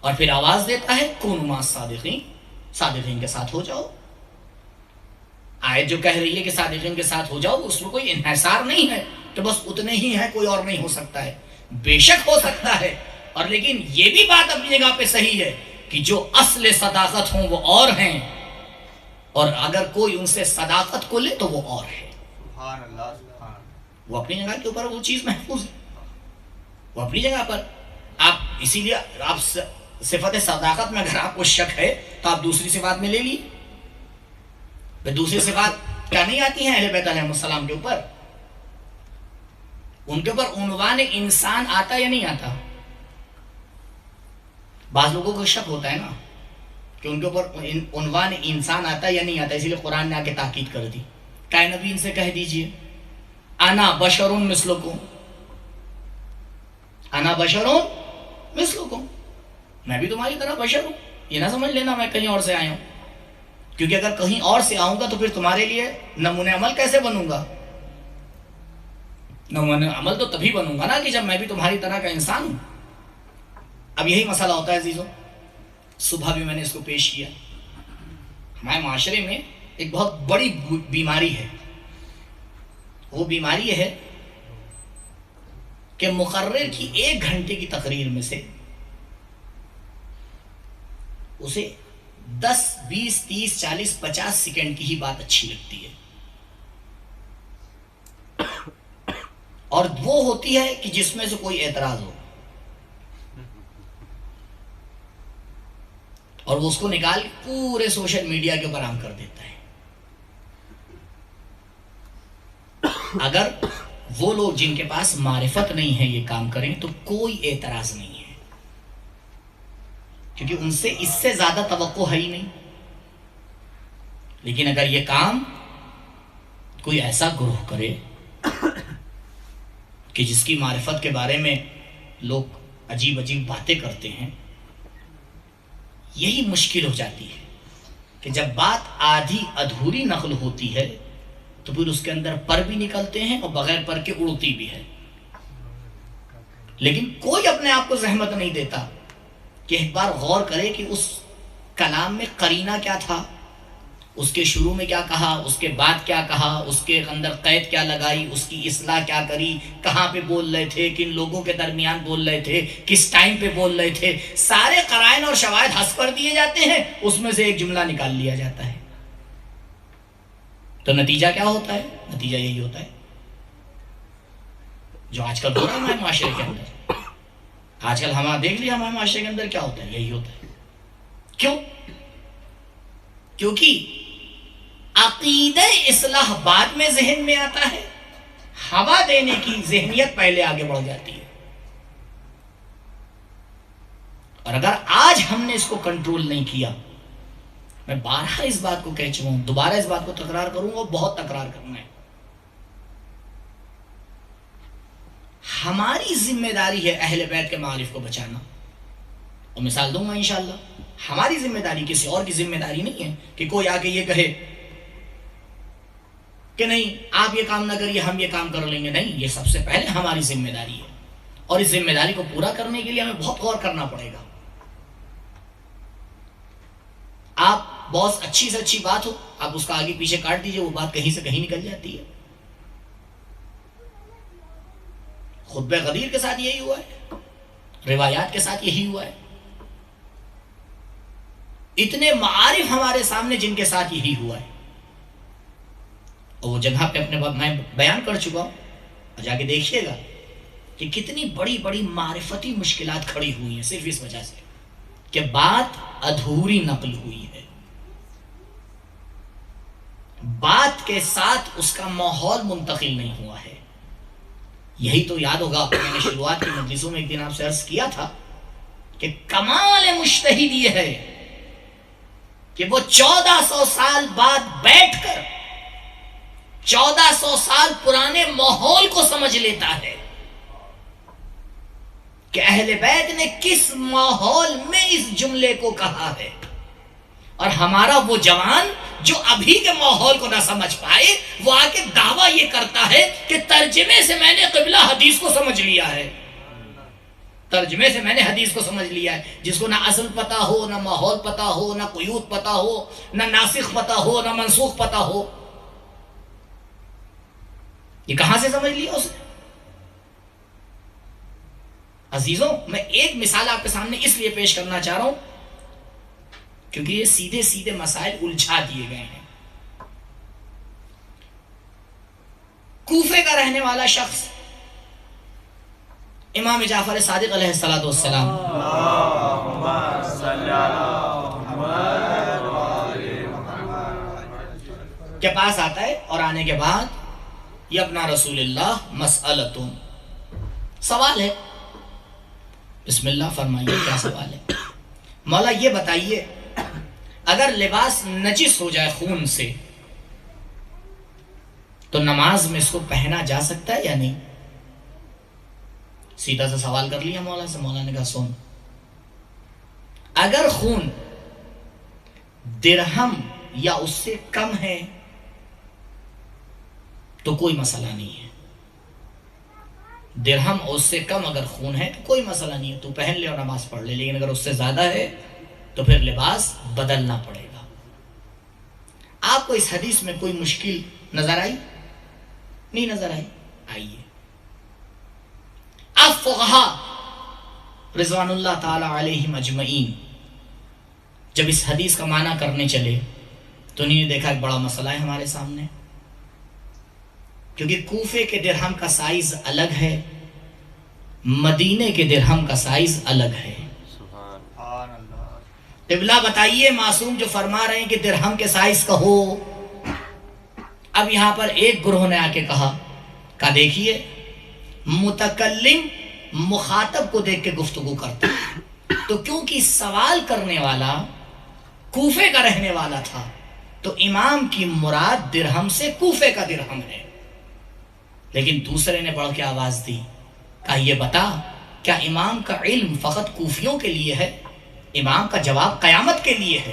اور پھر آواز دیتا ہے کونوا مع الصادقین. صادقین کے ساتھ ہو جاؤ. آیت جو کہہ رہی ہے کہ صادقین کے ساتھ ہو جاؤ، اس میں کوئی انحصار نہیں ہے کہ بس اتنے ہی ہیں، کوئی اور نہیں ہو سکتا ہے. بے شک ہو سکتا ہے، اور لیکن یہ بھی بات اپنی جگہ پہ صحیح ہے کہ جو اصل صداقت ہوں وہ اور ہیں، اور اگر کوئی ان سے صداقت کو لے تو وہ اور ہے.
سبحان اللہ سبحان.
وہ اپنی جگہ کے اوپر وہ چیز محفوظ ہے، وہ اپنی جگہ پر. آپ اسی لیے آپ صفت صداقت میں اگر آپ کو شک ہے تو آپ دوسری صفات میں لے لیے. دوسری صفات کیا نہیں آتی ہیں اہل بیت علیہ السلام کے اوپر؟ ان کے اوپر عنوان انسان آتا یا نہیں آتا؟ بعض لوگوں کو شک ہوتا ہے نا کہ ان کے اوپر عنوان انسان آتا یا نہیں آتا، اسی لیے قرآن نے آ کے تاکید کر دی. کہ نبی ان سے کہہ دیجئے انا بشر مثلکم، انا بشر مثلکم، میں بھی تمہاری طرح بشر ہوں. یہ نہ سمجھ لینا میں کہیں اور سے آیا ہوں، کیونکہ اگر کہیں اور سے آؤں گا تو پھر تمہارے لیے نمونہ عمل کیسے بنوں گا؟ نمونہ عمل تو تبھی بنوں گا نا کہ جب میں بھی تمہاری طرح کا انسان ہوں. اب یہی مسئلہ ہوتا ہے عزیزوں. صبح بھی میں نے اس کو پیش کیا. ہمارے معاشرے میں ایک بہت بڑی بیماری ہے. وہ بیماری یہ ہے کہ مقرر کی 1 گھنٹے کی تقریر میں سے اسے 10 20 30 40 50 سیکنڈ کی ہی بات اچھی لگتی ہے، اور وہ ہوتی ہے کہ جس میں سے کوئی اعتراض ہو، اور وہ اس کو نکال کے پورے سوشل میڈیا کے اوپر عام کر دیتا ہے. اگر وہ لوگ جن کے پاس معرفت نہیں ہے یہ کام کریں تو کوئی اعتراض نہیں ہے، کیونکہ ان سے اس سے زیادہ توقع ہے ہی نہیں. لیکن اگر یہ کام کوئی ایسا گروہ کرے کہ جس کی معرفت کے بارے میں لوگ عجیب عجیب باتیں کرتے ہیں، یہی مشکل ہو جاتی ہے کہ جب بات آدھی ادھوری نقل ہوتی ہے تو پھر اس کے اندر پر بھی نکلتے ہیں اور بغیر پر کے اڑتی بھی ہے. لیکن کوئی اپنے آپ کو زحمت نہیں دیتا کہ ایک بار غور کرے کہ اس کلام میں قرینہ کیا تھا، اس کے شروع میں کیا کہا، اس کے بعد کیا کہا، اس کے اندر قید کیا لگائی، اس کی اصلاح کیا کری، کہاں پہ بول رہے تھے، کن لوگوں کے درمیان بول رہے تھے، کس ٹائم پہ بول رہے تھے. سارے قرائن اور شواہد حذف کر دیے جاتے ہیں، اس میں سے ایک جملہ نکال لیا جاتا ہے. تو نتیجہ کیا ہوتا ہے؟ نتیجہ یہی ہوتا ہے جو آج کل ہو رہا ہے ہمارے معاشرے کے اندر. آج کل ہمارا دیکھ لیا ہمارے معاشرے کے اندر کیا ہوتا ہے، یہی ہوتا ہے. کیوں؟ کیونکہ عقیدہ اصلاح بعد میں ذہن میں آتا ہے، ہوا دینے کی ذہنیت پہلے آگے بڑھ جاتی ہے. اور اگر آج ہم نے اس کو کنٹرول نہیں کیا، میں بارہا اس بات کو کہہ چکا ہوں، دوبارہ اس بات کو تکرار کروں گا، بہت تکرار کرنا ہے. ہماری ذمہ داری ہے اہل بیت کے معارف کو بچانا، اور مثال دوں گا انشاءاللہ. ہماری ذمہ داری، کسی اور کی ذمہ داری نہیں ہے کہ کوئی آ کے یہ کہے کہ نہیں آپ یہ کام نہ کریے ہم یہ کام کر لیں گے. نہیں، یہ سب سے پہلے ہماری ذمہ داری ہے، اور اس ذمہ داری کو پورا کرنے کے لیے ہمیں بہت غور کرنا پڑے گا. آپ بہت اچھی سے اچھی بات ہو، آپ اس کا آگے پیچھے کاٹ دیجئے، وہ بات کہیں سے کہیں نکل جاتی ہے. خطبہ غدیر کے ساتھ یہی ہوا ہے، روایات کے ساتھ یہی ہوا ہے. اتنے معارف ہمارے سامنے جن کے ساتھ یہی ہوا ہے، اور وہ جگہ پہ اپنے میں بیان کر چکا ہوں، اور جا کے دیکھیے گا کہ کتنی بڑی بڑی معرفتی مشکلات کھڑی ہوئی ہیں صرف اس وجہ سے کہ بات ادھوری نقل ہوئی ہے. بات کے ساتھ اس کا ماحول منتقل نہیں ہوا ہے. یہی تو یاد ہوگا، میں نے شروعات کی مجلسوں میں ایک دن آپ سے عرض کیا تھا کہ کمال مجتہد یہ ہے کہ وہ 1400 سال بعد بیٹھ کر 1400 سال پرانے ماحول کو سمجھ لیتا ہے کہ اہل بیت نے کس ماحول میں اس جملے کو کہا ہے. اور ہمارا وہ جوان جو ابھی کے ماحول کو نہ سمجھ پائے، وہ آ کے دعویٰ یہ کرتا ہے کہ ترجمے سے میں نے قبلہ حدیث کو سمجھ لیا ہے. ترجمے سے میں نے حدیث کو سمجھ لیا ہے. جس کو نہ اصل پتا ہو، نہ ماحول پتا ہو، نہ قیود پتا ہو، نہ ناسخ پتا ہو، نہ منسوخ پتا ہو، یہ کہاں سے سمجھ لیا اس نے؟ عزیزوں، میں ایک مثال آپ کے سامنے اس لیے پیش کرنا چاہ رہا ہوں کیونکہ یہ سیدھے سیدھے مسائل الجھا دیے گئے ہیں. کوفے کا رہنے والا شخص امام جعفر صادق علیہ السلام کے پاس آتا ہے، اور آنے کے بعد یبنا رسول اللہ مسئلتون، سوال ہے. بسم اللہ فرمائیے، کیا سوال ہے؟ مولا یہ بتائیے، اگر لباس نجس ہو جائے خون سے تو نماز میں اس کو پہنا جا سکتا ہے یا نہیں؟ سیدھا سا سوال کر لیا مولا سے. مولا نے کہا سن، اگر خون درہم یا اس سے کم ہے تو کوئی مسئلہ نہیں ہے. درہم اور اس سے کم اگر خون ہے تو کوئی مسئلہ نہیں ہے، تو پہن لے اور نماز پڑھ لے. لیکن اگر اس سے زیادہ ہے تو پھر لباس بدلنا پڑے گا. آپ کو اس حدیث میں کوئی مشکل نظر آئی؟ نہیں نظر آئی؟ آئیے، اب فقہا رضوان اللہ تعالی علیہم اجمعین جب اس حدیث کا معنی کرنے چلے تو انہوں نے دیکھا ایک بڑا مسئلہ ہے ہمارے سامنے، کیونکہ کوفے کے درہم کا سائز الگ ہے، مدینے کے درہم کا سائز الگ ہے. قبلہ بتائیے، معصوم جو فرما رہے ہیں کہ درہم کے سائز کا ہو. اب یہاں پر ایک گروہ نے آ کے کہا دیکھیے متکلم مخاطب کو دیکھ کے گفتگو کرتا ہے، تو کیونکہ سوال کرنے والا کوفے کا رہنے والا تھا تو امام کی مراد درہم سے کوفے کا درہم ہے. لیکن دوسرے نے بڑھ کے آواز دی، کہا یہ بتا، کیا امام کا علم فقط کوفیوں کے لیے ہے؟ امام کا جواب قیامت کے لیے ہے.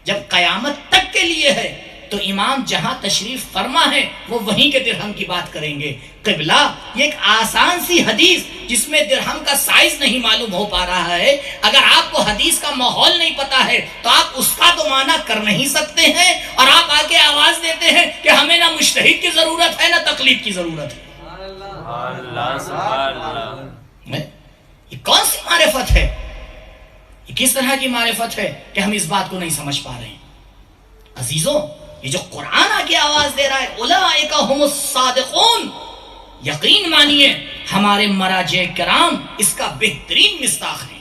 جب قیامت تک کے لیے ہے تو امام جہاں تشریف فرما ہے وہ وہیں کے درہم کی بات کریں گے. قبلہ، یہ ایک آسان سی حدیث جس میں درہم کا سائز نہیں معلوم ہو پا رہا ہے، اگر آپ کو حدیث کا ماحول نہیں پتا ہے تو آپ اس کا تو معنی کر نہیں سکتے ہیں، اور آپ آگے آواز دیتے ہیں کہ ہمیں نہ مجتہد کی ضرورت ہے نہ تقلید کی ضرورت ہے. یہ کون سی معرفت ہے؟ یہ کس طرح کی معرفت ہے کہ ہم اس بات کو نہیں سمجھ پا رہے ہیں؟ عزیزوں، یہ جو قرآن آگے آواز دے رہا ہے اولئک هم الصادقون، یقین مانیے ہمارے مراجع کرام اس کا بہترین مصداق ہیں.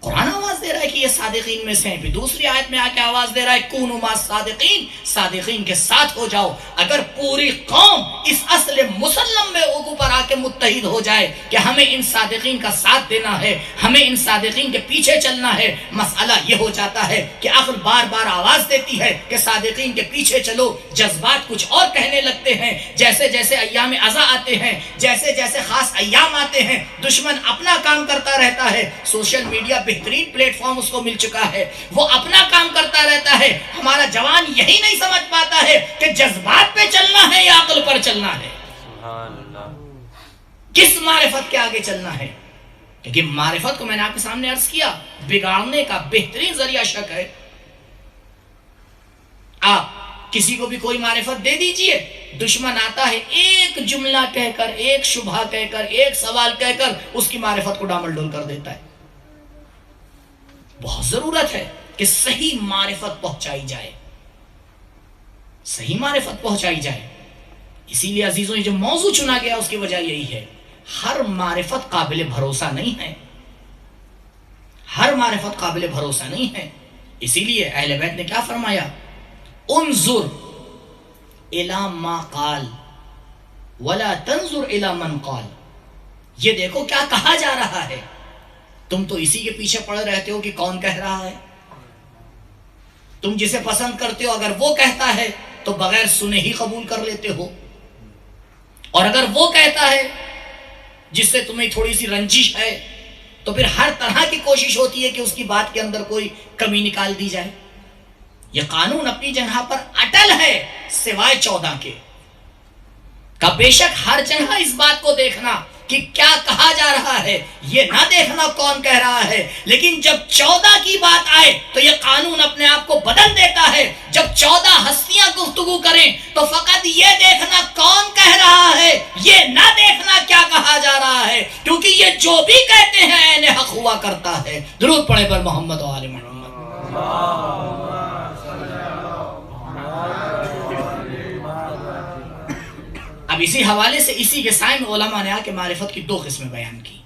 قرآن آواز دے رہا ہے کہ یہ صادقین میں سے ہیں. پھر دوسری آیت میں آ کے آواز دے رہا ہے کونوا مع الصادقین, صادقین کے ساتھ ہو جاؤ. اگر پوری قوم اس اصل مسلم میں اوپر آ کے متحد ہو جائے کہ ہمیں ان صادقین کا ساتھ دینا ہے, ہمیں ان صادقین کے پیچھے چلنا ہے, مسئلہ یہ ہو جاتا ہے کہ عقل بار بار آواز دیتی ہے کہ صادقین کے پیچھے چلو, جذبات کچھ اور کہنے لگتے ہیں. جیسے جیسے ایام عزا آتے ہیں, جیسے جیسے خاص ایام آتے ہیں, دشمن اپنا کام کرتا رہتا ہے. سوشل میڈیا بہترین پلیٹ فارم اس کو مل چکا ہے, وہ اپنا کام کرتا رہتا ہے. ہمارا جوان یہی نہیں سمجھ پاتا ہے کہ جذبات پہ چلنا ہے یا عقل پر چلنا ہے, کس معرفت کے آگے چلنا ہے. کیونکہ معرفت کو میں نے آپ کے سامنے عرض کیا بگاڑنے کا بہترین ذریعہ شک ہے. آپ کسی کو بھی کوئی معرفت دے دیجئے, دشمن آتا ہے ایک جملہ کہہ کر, ایک شبہ کہہ کر, ایک سوال کہہ کر اس کی معرفت کو ڈامل ڈول کر دیتا ہے. بہت ضرورت ہے کہ صحیح معرفت پہنچائی جائے, صحیح معرفت پہنچائی جائے. اسی لیے عزیزوں یہ جو موضوع چنا گیا اس کی وجہ یہی ہے, ہر معرفت قابل بھروسہ نہیں ہے, ہر معرفت قابل بھروسہ نہیں ہے. اسی لیے اہل بیت نے کیا فرمایا, انظر الی ما قال ولا تنظر الی من قال. یہ دیکھو کیا کہا جا رہا ہے, تم تو اسی کے پیچھے پڑے رہتے ہو کہ کون کہہ رہا ہے. تم جسے پسند کرتے ہو اگر وہ کہتا ہے تو بغیر سنے ہی قبول کر لیتے ہو, اور اگر وہ کہتا ہے جس سے تمہیں تھوڑی سی رنجش ہے تو پھر ہر طرح کی کوشش ہوتی ہے کہ اس کی بات کے اندر کوئی کمی نکال دی جائے. یہ قانون اپنی جگہ پر اٹل ہے سوائے 14 کے کا. بے شک ہر جگہ اس بات کو دیکھنا کہ کیا کہا جا رہا ہے, یہ نہ دیکھنا کون کہہ رہا ہے. لیکن جب 14 کی بات آئے تو یہ قانون اپنے آپ کو بدل دیتا ہے. جب 14 ہستیاں گفتگو کریں تو فقط یہ دیکھنا کون کہہ رہا ہے, یہ نہ دیکھنا کیا کہا جا رہا ہے, کیونکہ یہ جو بھی کہتے ہیں عین حق ہوا کرتا ہے. درود پڑھے پر محمد و آل محمد. اب اسی حوالے سے اسی کے سائے میں علماء نے آ کے معرفت کی 2 قسمیں بیان کی.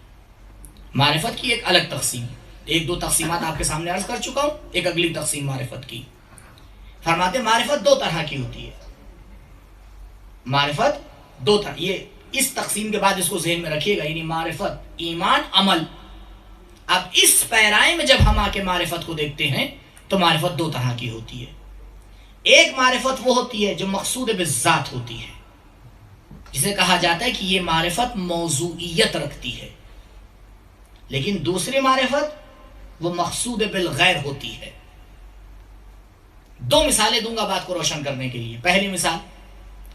معرفت کی ایک الگ تقسیم, 1-2 تقسیمات آپ کے سامنے عرض کر چکا ہوں, ایک اگلی تقسیم معرفت کی. فرماتے معرفت 2 طرح کی ہوتی ہے. معرفت 2 طرح, یہ اس تقسیم کے بعد اس کو ذہن میں رکھیے گا, یعنی معرفت, ایمان, عمل. اب اس پیرائے میں جب ہم آ کے معرفت کو دیکھتے ہیں تو معرفت 2 طرح کی ہوتی ہے. ایک معرفت وہ ہوتی ہے جو مقصود بالذات ہوتی ہے, جسے کہا جاتا ہے کہ یہ معرفت موضوعیت رکھتی ہے. لیکن دوسری معرفت وہ مقصود بالغیر ہوتی ہے. 2 مثالیں دوں گا بات کو روشن کرنے کے لیے. پہلی مثال,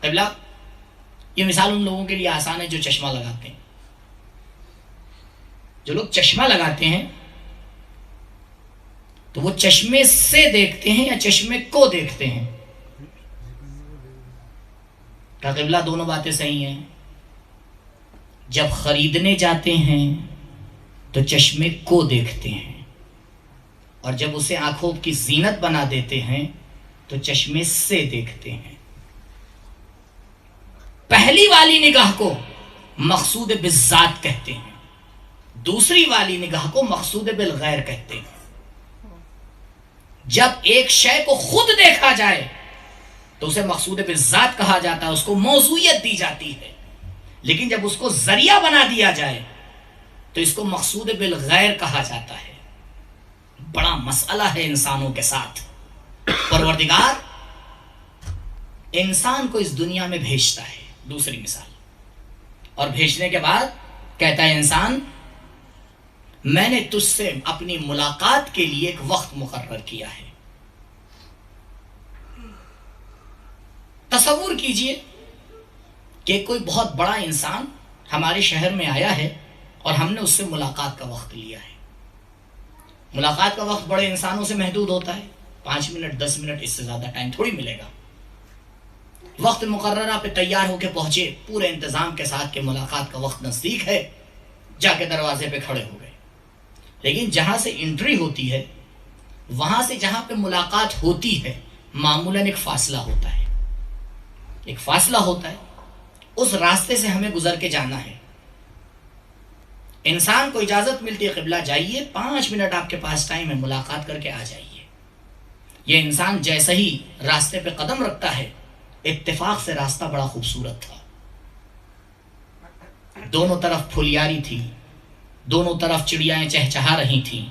قبلہ, یہ مثال ان لوگوں کے لیے آسان ہے جو چشمہ لگاتے ہیں. جو لوگ چشمہ لگاتے ہیں تو وہ چشمے سے دیکھتے ہیں یا چشمے کو دیکھتے ہیں؟ کہ قبلہ دونوں باتیں صحیح ہیں. جب خریدنے جاتے ہیں تو چشمے کو دیکھتے ہیں, اور جب اسے آنکھوں کی زینت بنا دیتے ہیں تو چشمے سے دیکھتے ہیں. پہلی والی نگاہ کو مقصود بالذات کہتے ہیں, دوسری والی نگاہ کو مقصود بالغیر کہتے ہیں. جب ایک شے کو خود دیکھا جائے تو اسے مقصود بالذات کہا جاتا ہے, اس کو موضوعیت دی جاتی ہے. لیکن جب اس کو ذریعہ بنا دیا جائے تو اس کو مقصود بالغیر کہا جاتا ہے. بڑا مسئلہ ہے انسانوں کے ساتھ. پروردگار انسان کو اس دنیا میں بھیجتا ہے, دوسری مثال, اور بھیجنے کے بعد کہتا ہے انسان میں نے تجھ سے اپنی ملاقات کے لیے ایک وقت مقرر کیا ہے. تصور کیجئے کہ کوئی بہت بڑا انسان ہمارے شہر میں آیا ہے اور ہم نے اس سے ملاقات کا وقت لیا ہے. ملاقات کا وقت بڑے انسانوں سے محدود ہوتا ہے, 5 منٹ 10 منٹ, اس سے زیادہ ٹائم تھوڑی ملے گا. وقت مقررہ پہ تیار ہو کے پہنچے پورے انتظام کے ساتھ کہ ملاقات کا وقت نزدیک ہے, جا کے دروازے پہ کھڑے ہو گئے. لیکن جہاں سے انٹری ہوتی ہے وہاں سے جہاں پہ ملاقات ہوتی ہے معمولاً ایک فاصلہ ہوتا ہے, ایک فاصلہ ہوتا ہے. اس راستے سے ہمیں گزر کے جانا ہے. انسان کو اجازت ملتی ہے قبلہ جائیے 5 منٹ آپ کے پاس ٹائم ہے ملاقات کر کے آ جائیے. یہ انسان جیسے ہی راستے پہ قدم رکھتا ہے اتفاق سے راستہ بڑا خوبصورت تھا, دونوں طرف پھلیاری تھی, دونوں طرف چڑیائیں چہچہا رہی تھیں.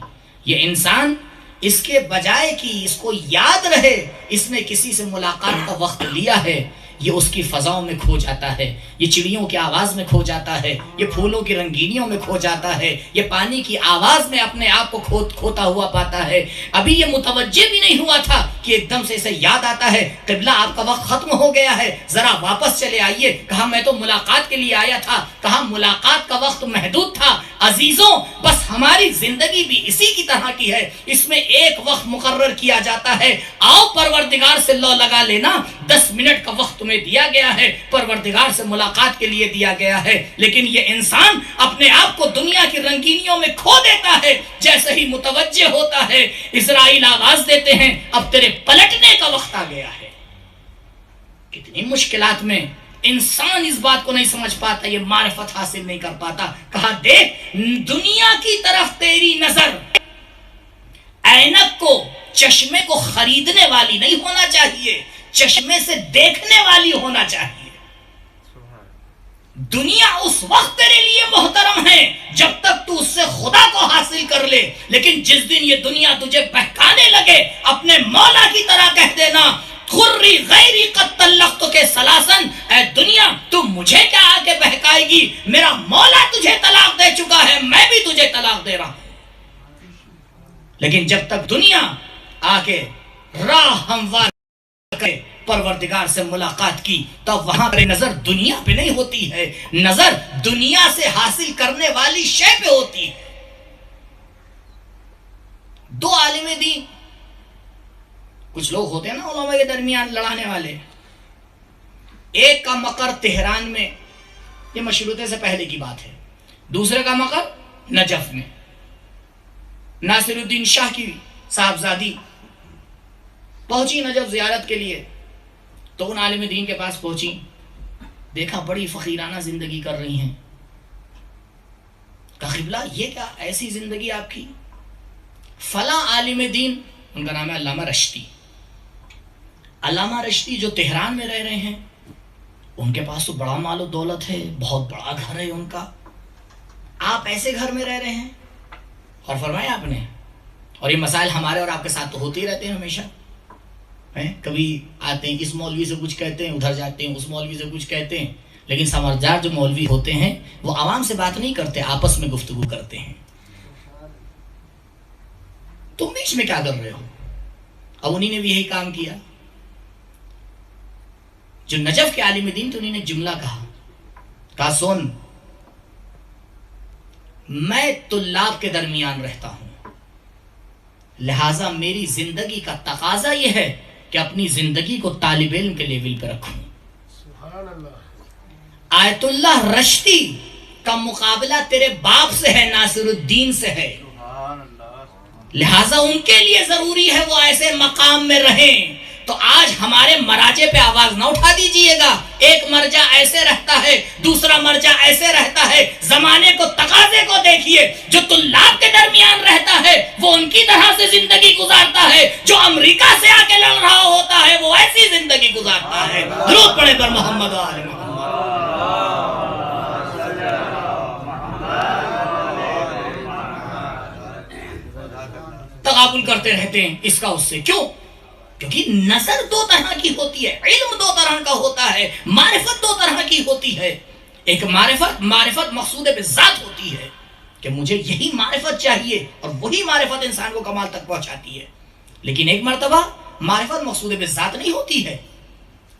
یہ انسان اس کے بجائے کہ اس کو یاد رہے اس نے کسی سے ملاقات کا وقت لیا ہے, یہ اس کی فضاؤں میں کھو جاتا ہے, یہ چڑیوں کی آواز میں کھو جاتا ہے, یہ پھولوں کی رنگینیوں میں کھو جاتا ہے, یہ پانی کی آواز میں اپنے آپ کو کھوتا ہوا پاتا ہے. ابھی یہ متوجہ بھی نہیں ہوا تھا کہ ایک دم سے اسے یاد آتا ہے قبلہ آپ کا وقت ختم ہو گیا ہے, ذرا واپس چلے آئیے. کہا میں تو ملاقات کے لیے آیا تھا, کہا ملاقات کا وقت محدود تھا. عزیزوں بس ہماری زندگی بھی اسی کی طرح کی ہے, اس میں ایک وقت مقرر کیا جاتا ہے, آؤ پروردگار سے لو لگا لینا. 10 منٹ کا وقت تمہیں دیا گیا ہے, پروردگار سے ملاقات کے لیے دیا گیا ہے. لیکن یہ انسان اپنے آپ کو دنیا کی رنگینیوں میں کھو دیتا ہے. جیسے ہی متوجہ ہوتا ہے اسرائیل آواز دیتے ہیں اب تیرے پلٹنے کا وقت آ گیا ہے. کتنی مشکلات میں انسان اس بات کو نہیں سمجھ پاتا, یہ معرفت حاصل نہیں کر پاتا. کہا دیکھ دنیا کی طرف تیری نظر اینک کو چشمے کو خریدنے والی نہیں ہونا چاہیے, چشمے سے دیکھنے والی ہونا چاہیے. دنیا اس وقت تیرے لیے محترم ہے جب تک تو اس سے خدا کو حاصل کر لے, لیکن جس دن یہ دنیا تجھے بہکانے لگے اپنے مولا کی طرح کہہ دینا خری غیری قد طلقت کے سلاسن, اے دنیا تو مجھے کیا آ کے بہکائے گی, میرا مولا تجھے طلاق دے چکا ہے, میں بھی تجھے طلاق دے رہا ہوں. لیکن جب تک دنیا آ کے راہ ہموار کرے پروردگار سے ملاقات کی تب وہاں پر نظر دنیا پہ نہیں ہوتی ہے, نظر دنیا سے حاصل کرنے والی شے پہ ہوتی ہے. 2 عالم دین, کچھ لوگ ہوتے ہیں نا علماء کے درمیان لڑانے والے, ایک کا مقر تہران میں, یہ مشروطے سے پہلے کی بات ہے, دوسرے کا مقر نجف میں. ناصر الدین شاہ کی صاحبزادی پہنچی نجف زیارت کے لیے, تو ان عالم دین کے پاس پہنچی, دیکھا بڑی فقیرانہ زندگی کر رہی ہیں. کہا قبلہ یہ کیا ایسی زندگی آپ کی؟ فلاں عالم دین, ان کا نام ہے علامہ رشتی, علامہ رشتی جو تہران میں رہ رہے ہیں, ان کے پاس تو بڑا مال و دولت ہے, بہت بڑا گھر ہے ان کا, آپ ایسے گھر میں رہ رہے ہیں. اور فرمایا آپ نے, اور یہ مسائل ہمارے اور آپ کے ساتھ تو ہوتے ہی رہتے ہیں ہمیشہ, کبھی آتے ہیں اس مولوی سے کچھ کہتے ہیں, ادھر جاتے ہیں اس مولوی سے کچھ کہتے ہیں, لیکن سمجھدار جو مولوی ہوتے ہیں وہ عوام سے بات نہیں کرتے, آپس میں گفتگو کرتے ہیں. تم بیچ میں کیا کر رہے ہو؟ اب انہی نے بھی یہی کام کیا. جو نجف کے عالم دین تو انہی نے جملہ کہا سن, میں طلاب کے درمیان رہتا ہوں, لہٰذا میری زندگی کا تقاضا یہ ہے کہ اپنی زندگی کو طالب علم کے لیول پہ رکھوں.
سبحان اللہ.
آیت اللہ رشتی کا مقابلہ تیرے باپ سے ہے, ناصر الدین سے ہے, لہٰذا ان کے لیے ضروری ہے وہ ایسے مقام میں رہیں. تو آج ہمارے مراجع پہ آواز نہ اٹھا دیجئے گا. ایک مرجع ایسے رہتا ہے, دوسرا مرجع ایسے رہتا ہے. زمانے کو تقاضے کو دیکھیے, جو طلاب کے درمیان رہتا ہے وہ ان کی طرح سے زندگی گزارتا ہے, جو امریکہ سے آ کے لڑ رہا ہوتا ہے وہ ایسی زندگی گزارتا ہے. درود پڑھے پر محمد و آل محمد. تقابل کرتے رہتے ہیں اس کا اس سے, کیوں؟ کیونکہ نظر 2 طرح کی ہوتی ہے, علم 2 طرح کا ہوتا ہے, معرفت 2 طرح کی ہوتی ہے. ایک معرفت مقصود بے ذات ہوتی ہے کہ مجھے یہی معرفت چاہیے اور وہی معرفت انسان کو کمال تک پہنچاتی ہے. لیکن ایک مرتبہ معرفت مقصود بے ذات نہیں ہوتی ہے,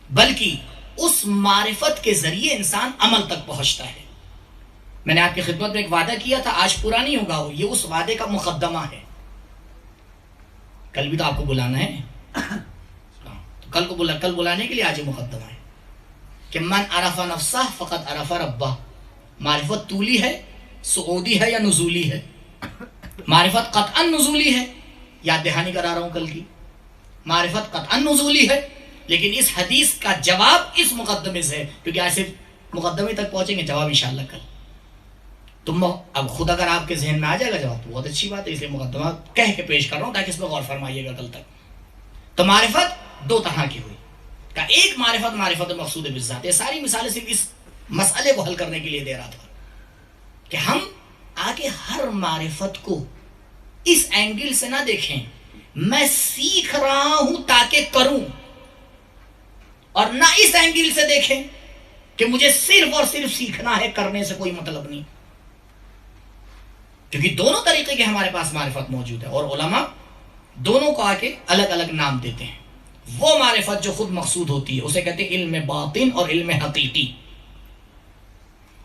بلکہ اس معرفت کے ذریعے انسان عمل تک پہنچتا ہے. میں نے آپ کی خدمت میں ایک وعدہ کیا تھا, آج پورا نہیں ہوگا, وہ یہ اس وعدے کا مقدمہ ہے. کل بھی تو آپ کو بلانا ہے, کل بلانے کے لیے آج مقدمہ ہے کہ من عرف نفسہ فقط عرف ربہ. معرفت طولی ہے, صعودی ہے یا نزولی ہے؟ معرفت قطعا نزولی ہے, یاد دہانی کرا رہا ہوں کل کی, معرفت قطعا نزولی ہے. لیکن اس حدیث کا جواب اس مقدمے سے ہے, کیونکہ آج صرف مقدمے تک پہنچیں گے, جواب انشاءاللہ کل. تم اب خود اگر آپ کے ذہن میں آ جائے گا جواب تو بہت اچھی بات ہے، اس لیے مقدمہ کہہ کے پیش کر رہا ہوں تاکہ اس پہ غور فرمائیے گا کل تک. تو معرفت دو طرح کی ہوئی. کہ ایک معرفت مقصود بالذات. یہ ساری مثالیں صرف اس مسئلے کو حل کرنے کے لیے دے رہا تھا کہ ہم آگے ہر معرفت کو اس اینگل سے نہ دیکھیں میں سیکھ رہا ہوں تاکہ کروں، اور نہ اس اینگل سے دیکھیں کہ مجھے صرف اور صرف سیکھنا ہے، کرنے سے کوئی مطلب نہیں. کیونکہ دونوں طریقے کے ہمارے پاس معرفت موجود ہے، اور علماء دونوں کو آ کے الگ الگ نام دیتے ہیں. وہ معرفت جو خود مقصود ہوتی ہے اسے کہتے ہیں علم باطن اور علم حقیقی.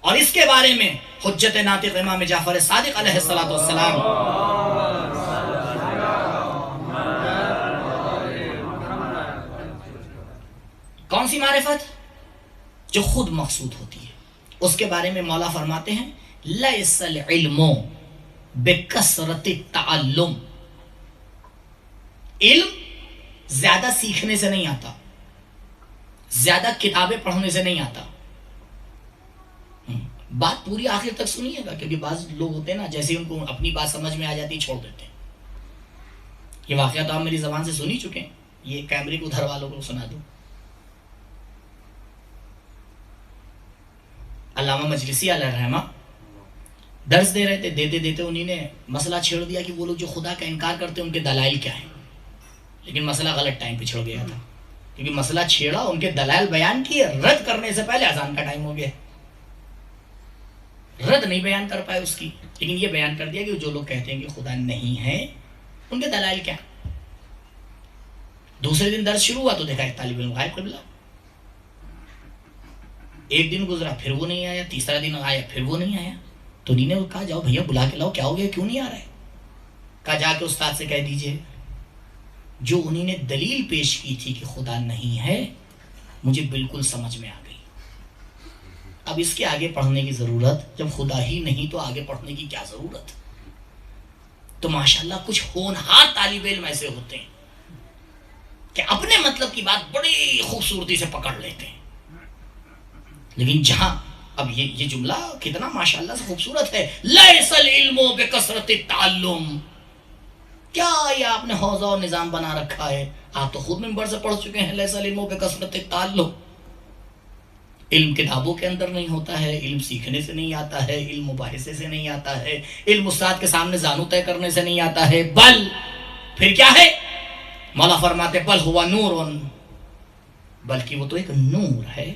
اور اس کے بارے میں حجت ناطق امام جعفر صادق علیہ السلام کون سی معرفت؟ جو خود مقصود ہوتی ہے. اس کے بارے میں مولا فرماتے ہیں لیس العلم بکثرت التعلم. علم زیادہ سیکھنے سے نہیں آتا، زیادہ کتابیں پڑھنے سے نہیں آتا. بات پوری آخر تک سنیے گا، کیونکہ بعض لوگ ہوتے ہیں نا جیسے ان کو اپنی بات سمجھ میں آ جاتی چھوڑ دیتے ہیں. یہ واقعہ تو آپ میری زبان سے سن ہی چکے ہیں، یہ کیمرے کو ادھر والوں کو سنا دو. علامہ مجلسی علیہ الرحمہ درس دے رہے تھے، دیتے دیتے انہی نے مسئلہ چھیڑ دیا کہ وہ لوگ جو خدا کا انکار کرتے ہیں ان کے دلائل کیا ہیں. لیکن مسئلہ غلط ٹائم پہ چھڑ گیا تھا، کیونکہ مسئلہ چھیڑا، ان کے دلائل بیان کیے، رد کرنے سے پہلے اذان کا ٹائم ہو گیا. رد نہیں بیان کر پائے اس کی، لیکن یہ بیان کر دیا کہ جو لوگ کہتے ہیں کہ خدا نہیں ہے ان کے دلائل کیا. دوسرے دن درس شروع ہوا تو دیکھا ایک طالب علم غائب قبلہ. ایک دن گزرا پھر وہ نہیں آیا، تیسرا دن آیا پھر وہ نہیں آیا. تو انہوں نے کہا جاؤ بھیا بلا کے لاؤ، کیا ہو گیا، کیوں نہیں آ رہا ہے؟ کہا جا کے استاد سے کہہ دیجئے جو انہوں نے دلیل پیش کی تھی کہ خدا نہیں ہے مجھے بالکل سمجھ میں آ گئی. اب اس کے آگے پڑھنے کی ضرورت، جب خدا ہی نہیں تو آگے پڑھنے کی کیا ضرورت. تو ماشاءاللہ کچھ ہونہار طالب علم ایسے ہوتے ہیں کہ اپنے مطلب کی بات بڑی خوبصورتی سے پکڑ لیتے ہیں. لیکن جہاں اب یہ جملہ کتنا ماشاءاللہ سے خوبصورت ہے، لیس العلم بکثرت التعلم. کیا یہ آپ نے حوزہ اور نظام بنا رکھا ہے؟ آپ تو خود منبر سے پڑھ چکے ہیں لیس العلم بکثرت التعلم. علم کتابوں کے اندر نہیں ہوتا ہے، علم سیکھنے سے نہیں آتا ہے، علم مباحثے سے نہیں آتا ہے، علم استاد کے سامنے زانو طے کرنے سے نہیں آتا ہے. بل پھر کیا ہے؟ مولا فرماتے بل ہوا نور، بلکہ وہ تو ایک نور ہے.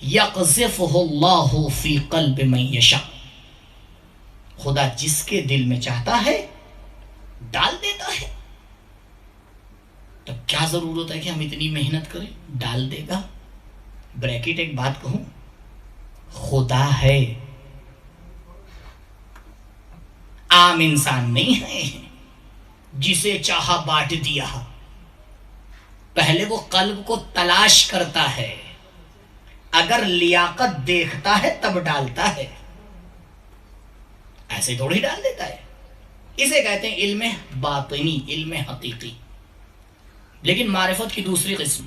یقذفہ اللہ فی قلب من یشاء، خدا جس کے دل میں چاہتا ہے ڈال دیتا ہے. تو کیا ضرورت ہے کہ ہم اتنی محنت کریں؟ ڈال دے گا. بریکٹ ایک بات کہوں، خدا ہے، عام انسان نہیں ہے. جسے چاہا بانٹ دیا. پہلے وہ قلب کو تلاش کرتا ہے، اگر لیاقت دیکھتا ہے تب ڈالتا ہے، ایسے تھوڑی ڈال دیتا ہے. اسے کہتے ہیں علم باطنی، علم حقیقی. لیکن معرفت کی دوسری قسم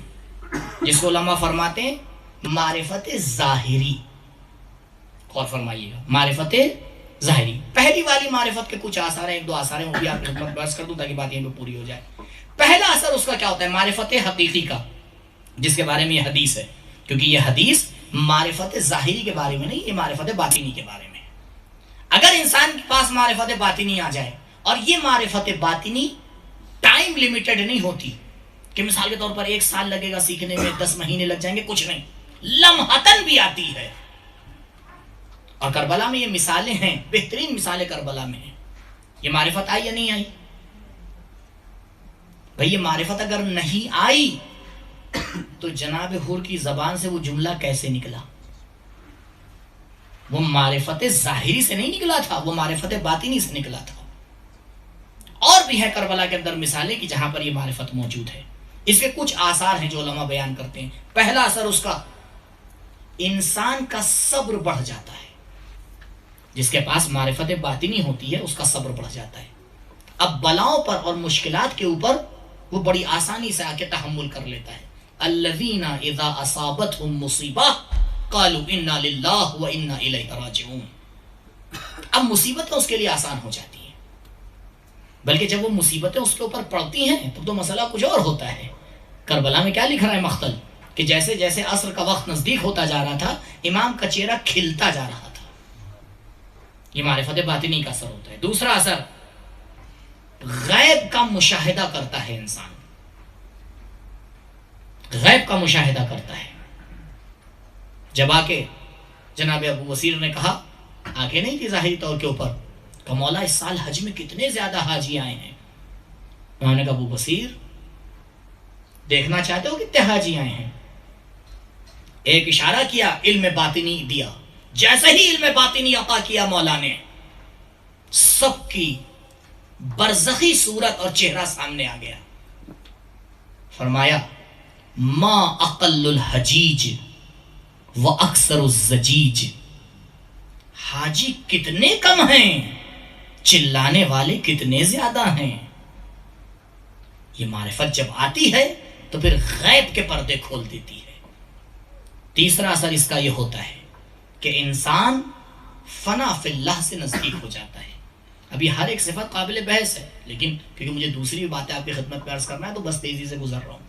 جس کو علماء فرماتے ہیں معرفت ظاہری. غور فرمائیے گا، معرفت ظاہری. پہلی والی معرفت کے کچھ آثار ہیں، ایک دو آثار ہیں، وہ بھی آپ کی خدمت بحث کر دوں تاکہ بات یہیں پہ پوری ہو جائے. پہلا اثر اس کا کیا ہوتا ہے؟ معرفت حقیقی کا، جس کے بارے میں یہ حدیث ہے، کیونکہ یہ حدیث معرفت ظاہری کے بارے میں نہیں، یہ معرفت باطنی کے بارے میں. اگر انسان کے پاس معرفت باطنی آ جائے، اور یہ معرفت باطنی ٹائم لیمیٹڈ نہیں ہوتی کہ مثال کے طور پر 1 سال لگے گا سیکھنے میں، 10 مہینے لگ جائیں گے، کچھ نہیں، لمحتاً بھی آتی ہے. اور کربلا میں یہ مثالیں ہیں، بہترین مثالیں کربلا میں ہیں. یہ معرفت آئی یا نہیں آئی؟ بھئی یہ معرفت اگر نہیں آئی تو جناب حور کی زبان سے وہ جملہ کیسے نکلا؟ وہ معرفت ظاہری سے نہیں نکلا تھا، وہ معرفت باطنی سے نکلا تھا. اور بھی ہے کربلا کے اندر مثالیں کہ جہاں پر یہ معرفت موجود ہے. اس کے کچھ آثار ہیں جو علماء بیان کرتے ہیں. پہلا اثر اس کا، انسان کا صبر بڑھ جاتا ہے. جس کے پاس معرفت باطنی ہوتی ہے اس کا صبر بڑھ جاتا ہے. اب بلاؤں پر اور مشکلات کے اوپر وہ بڑی آسانی سے آ کے تحمل کر لیتا ہے. الذین اذا اصابتهم مصیبہ قالوا انا للہ و انا الیہ راجعون. اب مصیبتیں اس کے لیے آسان ہو جاتی ہیں، بلکہ جب وہ مصیبتیں اس کے اوپر پڑتی ہیں تب تو مسئلہ کچھ اور ہوتا ہے۔ کربلا میں کیا لکھ رہا ہے مختل کہ جیسے جیسے عصر کا وقت نزدیک ہوتا جا رہا تھا امام کا چہرہ کھلتا جا رہا تھا۔ یہ معرفت باطنی کا اثر ہوتا ہے۔ دوسرا اثر، غیب کا مشاہدہ کرتا ہے انسان، غیب کا مشاہدہ کرتا ہے۔ جب آ کے جناب ابو بصیر نے کہا، آنکھیں نہیں تھی ظاہری طور کے اوپر، کہ مولا اس سال حج میں کتنے زیادہ حاجی آئے ہیں۔ انہوں نے کہا ابو بصیر دیکھنا چاہتے ہو کتنے حاجی آئے ہیں؟ ایک اشارہ کیا، علم باطنی دیا۔ جیسے ہی علم باطنی عطا کیا مولا نے، سب کی برزخی صورت اور چہرہ سامنے آ گیا۔ فرمایا ما اقل الحجیج و اکثر الزجیج، حاجی کتنے کم ہیں، چلانے والے کتنے زیادہ ہیں۔ یہ معرفت جب آتی ہے تو پھر غیب کے پردے کھول دیتی ہے۔ تیسرا اثر اس کا یہ ہوتا ہے کہ انسان فنا فی اللہ سے نزدیک ہو جاتا ہے۔ ابھی ہر ایک صفت قابل بحث ہے، لیکن کیونکہ مجھے دوسری بھی باتیں آپ کی خدمت میں عرض کرنا ہے تو بس تیزی سے گزر رہا ہوں۔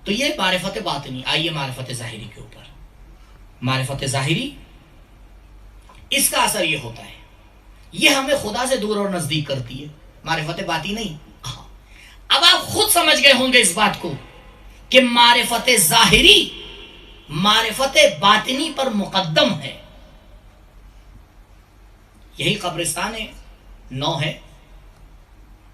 تو یہ معرفت باطنی۔ آئیے معرفت ظاہری کے اوپر۔ معرفت ظاہری، اس کا اثر یہ ہوتا ہے، یہ ہمیں خدا سے دور اور نزدیک کرتی ہے۔ معرفت باطنی نہیں۔ اب آپ خود سمجھ گئے ہوں گے اس بات کو کہ معرفت ظاہری معرفت باطنی پر مقدم ہے۔ یہی قبرستان 9 ہے،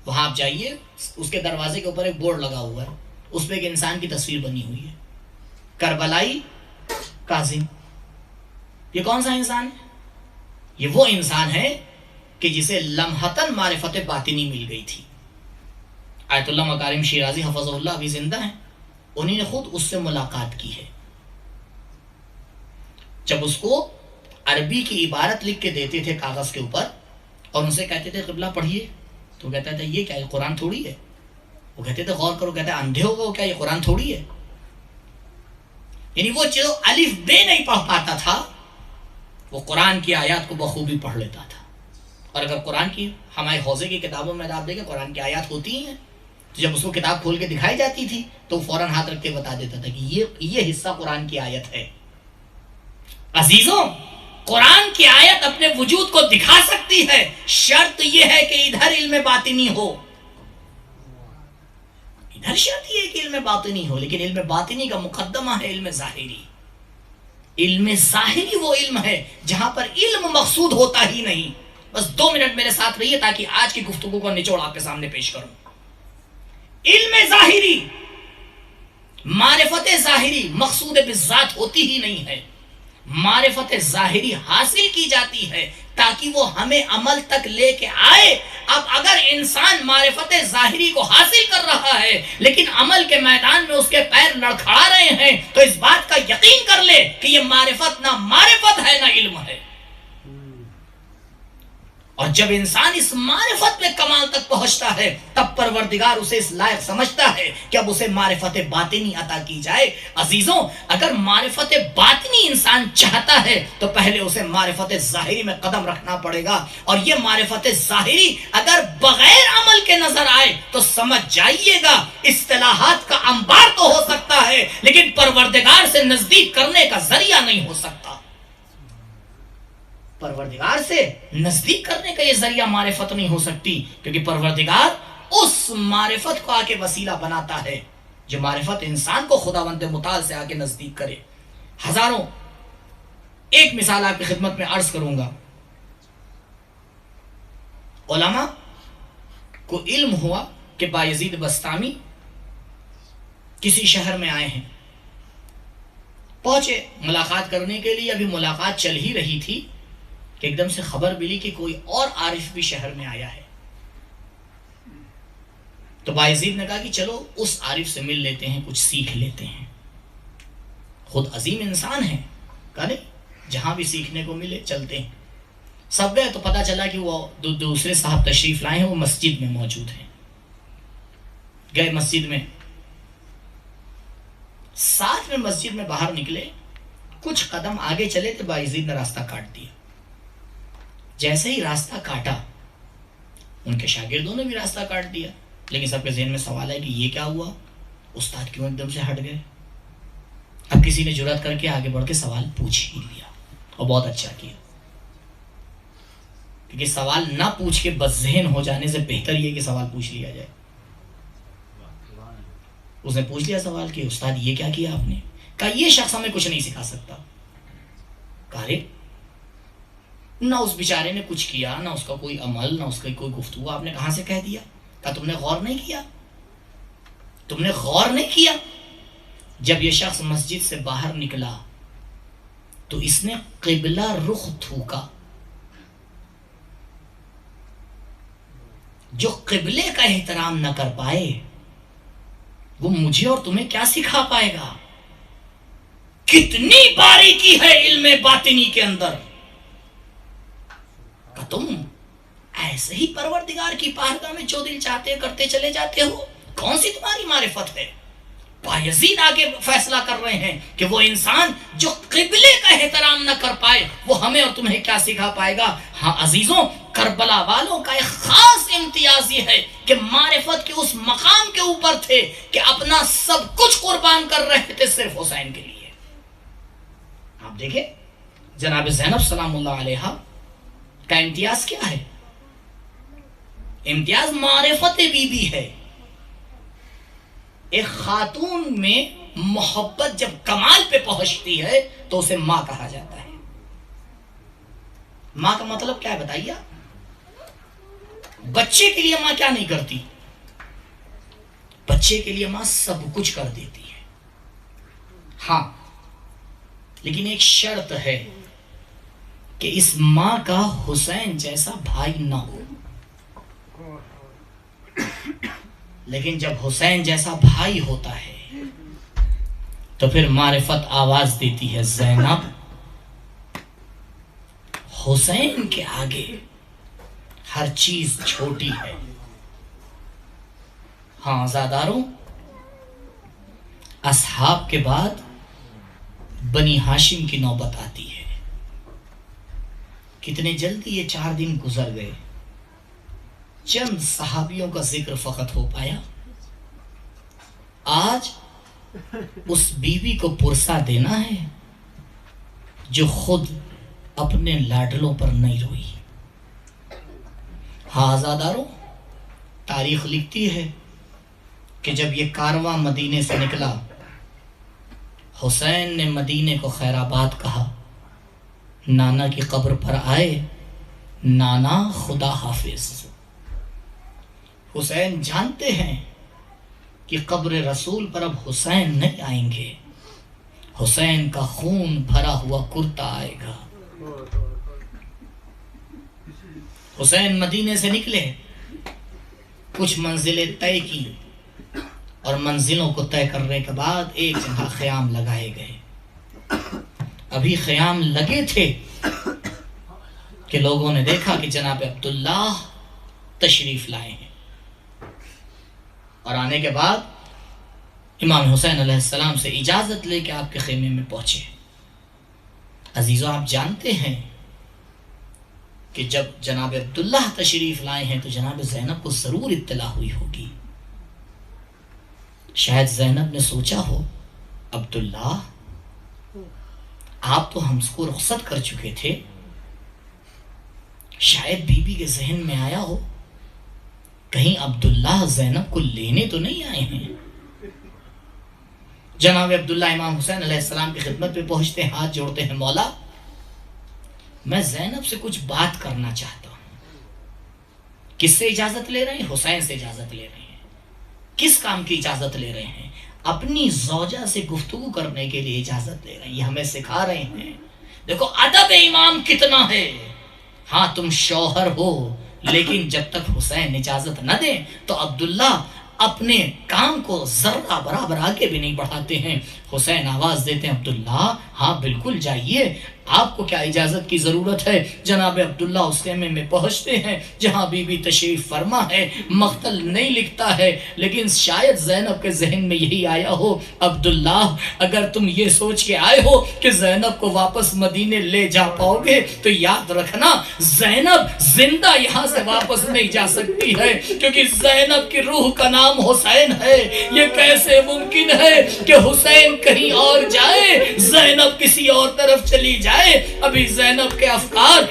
وہاں آپ جائیے، اس کے دروازے کے اوپر ایک بورڈ لگا ہوا ہے، اس پہ ایک انسان کی تصویر بنی ہوئی ہے، کربلائی کاظم۔ یہ کون سا انسان ہے؟ یہ وہ انسان ہے کہ جسے لمحتاً معرفت باطنی مل گئی تھی۔ آیت اللہ مکارم شیرازی حفظہ اللہ ابھی زندہ ہیں، انہی نے خود اس سے ملاقات کی ہے۔ جب اس کو عربی کی عبارت لکھ کے دیتے تھے کاغذ کے اوپر اور ان سے کہتے تھے قبلہ پڑھیے، تو کہتا تھا یہ کیا، یہ قرآن تھوڑی ہے۔ وہ کہتے تھے غور کرو، کہتا ہے اندھے ہو گئے کیا، یہ قرآن تھوڑی ہے۔ یعنی وہ جو الف بے نہیں پڑھ پاتا تھا وہ قرآن کی آیات کو بخوبی پڑھ لیتا تھا۔ اور اگر قرآن کی ہمارے حوزے کی کتابوں میں آپ دیکھیں قرآن کی آیات ہوتی ہیں، تو جب اس کو کتاب کھول کے دکھائی جاتی تھی تو فوراً ہاتھ رکھ کے بتا دیتا تھا کہ یہ حصہ قرآن کی آیت ہے۔ عزیزوں، قرآن کی آیت اپنے وجود کو دکھا سکتی ہے، شرط یہ ہے کہ ادھر علم باطنی ہو، ادھر شرط یہ ہے کہ علم باطنی ہو، لیکن علم باطنی کا مقدمہ ہے علم ظاہری۔ علم ظاہری وہ علم ہے جہاں پر علم مقصود ہوتا ہی نہیں۔ بس 2 منٹ میرے ساتھ رہیے تاکہ آج کی گفتگو کا نچوڑ آپ کے سامنے پیش کروں۔ علم ظاہری، معرفت ظاہری مقصود بالذات ہوتی ہی نہیں ہے۔ معرفت ظاہری حاصل کی جاتی ہے تاکہ وہ ہمیں عمل تک لے کے آئے۔ اب اگر انسان معرفت ظاہری کو حاصل کر رہا ہے لیکن عمل کے میدان میں اس کے پیر لڑکھڑا رہے ہیں تو اس بات کا یقین کر لے کہ یہ معرفت نہ معرفت ہے نہ علم ہے۔ اور جب انسان اس معرفت میں کمال تک پہنچتا ہے تب پروردگار اسے اس لائق سمجھتا ہے کہ اب اسے معرفت باطنی عطا کی جائے۔ عزیزوں، اگر معرفت باطنی انسان چاہتا ہے تو پہلے اسے معرفت ظاہری میں قدم رکھنا پڑے گا، اور یہ معرفت ظاہری اگر بغیر عمل کے نظر آئے تو سمجھ جائیے گا اصطلاحات کا انبار تو ہو سکتا ہے لیکن پروردگار سے نزدیک کرنے کا ذریعہ نہیں ہو سکتا۔ پروردگار سے نزدیک کرنے کا یہ ذریعہ معرفت نہیں ہو سکتی، کیونکہ پروردگار اس معرفت کو آ کے وسیلہ بناتا ہے جو معرفت انسان کو خداوند متعال سے آ کے نزدیک کرے۔ ہزاروں، ایک مثال آپ کی خدمت میں عرض کروں گا۔ علماء کو علم ہوا کہ بایزید بستامی کسی شہر میں آئے ہیں، پہنچے ملاقات کرنے کے لیے، ابھی ملاقات چل ہی رہی تھی کہ ایک دم سے خبر ملی کہ کوئی اور عارف بھی شہر میں آیا ہے۔ تو بایزید نے کہا کہ چلو اس عارف سے مل لیتے ہیں، کچھ سیکھ لیتے ہیں۔ خود عظیم انسان ہے، کہا نہیں جہاں بھی سیکھنے کو ملے چلتے ہیں۔ سب گئے تو پتا چلا کہ وہ دوسرے صاحب تشریف لائے ہیں، وہ مسجد میں موجود ہیں۔ گئے مسجد میں، ساتھ میں مسجد میں باہر نکلے، کچھ قدم آگے چلے تو بایزید نے راستہ کاٹ دیا۔ جیسے ہی راستہ کاٹا، ان کے شاگردوں نے بھی راستہ کاٹ دیا، لیکن سب کے ذہن میں سوال ہے کہ یہ کیا ہوا، استاد کیوں ایک دم سے ہٹ گئے؟ اب کسی نے جرات کر کے آگے بڑھ کے سوال پوچھ ہی لیا، اور بہت اچھا کیا، کیونکہ سوال نہ پوچھ کے بس ذہن ہو جانے سے بہتر یہ کہ سوال پوچھ لیا جائے۔ اس نے پوچھ لیا سوال کہ استاد یہ کیا کیا آپ نے؟ کہا یہ شخص ہمیں کچھ نہیں سکھا سکتا۔ کہا رے نہ اس بیچارے نے کچھ کیا، نہ اس کا کوئی عمل، نہ اس کا کوئی گفتگو، آپ نے کہاں سے کہہ دیا؟ کہا تم نے غور نہیں کیا، تم نے غور نہیں کیا؟ جب یہ شخص مسجد سے باہر نکلا تو اس نے قبلہ رخ تھوکا۔ جو قبلے کا احترام نہ کر پائے وہ مجھے اور تمہیں کیا سکھا پائے گا؟ کتنی باریکی ہے علم باطنی کے اندر کہ تم ایسے ہی پروردگار کی بارگاہ میں جو دل چاہتے کرتے چلے جاتے ہو۔ کون سی تمہاری معرفت ہے؟ بایزید آگے فیصلہ کر رہے ہیں کہ وہ انسان جو قبلے کا احترام نہ کر پائے وہ ہمیں اور تمہیں کیا سکھا پائے گا؟ ہاں عزیزوں، کربلا والوں کا ایک خاص امتیاز یہ ہے کہ معرفت کے اس مقام کے اوپر تھے کہ اپنا سب کچھ قربان کر رہے تھے صرف حسین کے لیے۔ آپ دیکھیں جناب زینب سلام اللہ علیہا کا امتیاز کیا ہے؟ امتیاز معرفت بی بی ہے۔ ایک خاتون میں محبت جب کمال پہ پہنچتی ہے تو اسے ماں کہا جاتا ہے۔ ماں کا مطلب کیا ہے بتائیے آپ؟ بچے کے لیے ماں کیا نہیں کرتی؟ بچے کے لیے ماں سب کچھ کر دیتی ہے، ہاں لیکن ایک شرط ہے کہ اس ماں کا حسین جیسا بھائی نہ ہو۔ لیکن جب حسین جیسا بھائی ہوتا ہے تو پھر معرفت آواز دیتی ہے، زینب حسین کے آگے ہر چیز چھوٹی ہے۔ ہاں عزاداروں، اصحاب کے بعد بنی ہاشم کی نوبت آتی ہے۔ کتنے جلدی یہ 4 دن گزر گئے، چند صحابیوں کا ذکر فقط ہو پایا۔ آج اس بیوی کو پرسہ دینا ہے جو خود اپنے لاڈلوں پر نہیں روئی۔ ہاں عزاداروں، تاریخ لکھتی ہے کہ جب یہ کارواں مدینے سے نکلا، حسین نے مدینے کو خیر آباد کہا، نانا کی قبر پر آئے، نانا خدا حافظ۔ حسین جانتے ہیں کہ قبر رسول پر اب حسین نہیں آئیں گے، حسین کا خون بھرا ہوا کرتا آئے گا۔ حسین مدینے سے نکلے، کچھ منزلیں طے کی، اور منزلوں کو طے کرنے کے بعد ایک جگہ خیام لگائے گئے۔ ابھی خیام لگے تھے کہ لوگوں نے دیکھا کہ جناب عبداللہ تشریف لائے ہیں، اور آنے کے بعد امام حسین علیہ السلام سے اجازت لے کے آپ کے خیمے میں پہنچے۔ عزیزوں، آپ جانتے ہیں کہ جب جناب عبداللہ تشریف لائے ہیں تو جناب زینب کو ضرور اطلاع ہوئی ہوگی۔ شاید زینب نے سوچا ہو، عبداللہ آپ تو ہم کو رخصت کر چکے تھے، شاید بی بی کے ذہن میں آیا ہو کہیں عبداللہ زینب کو لینے تو نہیں آئے ہیں۔ جناب عبداللہ امام حسین علیہ السلام کی خدمت پہ پہنچتے ہیں، ہاتھ جوڑتے ہیں، مولا میں زینب سے کچھ بات کرنا چاہتا ہوں۔ کس سے اجازت لے رہے ہیں؟ حسین سے اجازت لے رہے ہیں۔ کس کام کی اجازت لے رہے ہیں؟ اپنی زوجہ سے گفتگو کرنے کے لیے اجازت لے رہے ہیں۔ یہ ہمیں سکھا رہے ہیں، دیکھو ادب امام کتنا ہے۔ ہاں تم شوہر ہو، لیکن جب تک حسین اجازت نہ دیں تو عبداللہ اپنے کام کو ذرہ برابر آگے بھی نہیں بڑھاتے ہیں۔ حسین آواز دیتے ہیں، عبداللہ ہاں بالکل جائیے، آپ کو کیا اجازت کی ضرورت ہے؟ جناب عبداللہ اس خیمے میں پہنچتے ہیں جہاں بی بی تشریف فرما ہے. مقتل نہیں لکھتا ہے لیکن شاید زینب کے ذہن میں یہی آیا ہو، عبداللہ اگر تم یہ سوچ کے آئے ہو کہ زینب کو واپس مدینے لے جا پاؤ گے تو یاد رکھنا زینب زندہ یہاں سے واپس نہیں جا سکتی ہے، کیونکہ زینب کی روح کا نام حسین ہے. یہ کیسے ممکن ہے کہ حسین کہیں اور جائے، زینب کسی اور طرف چلی جائے؟ ابھی زینب کے افکار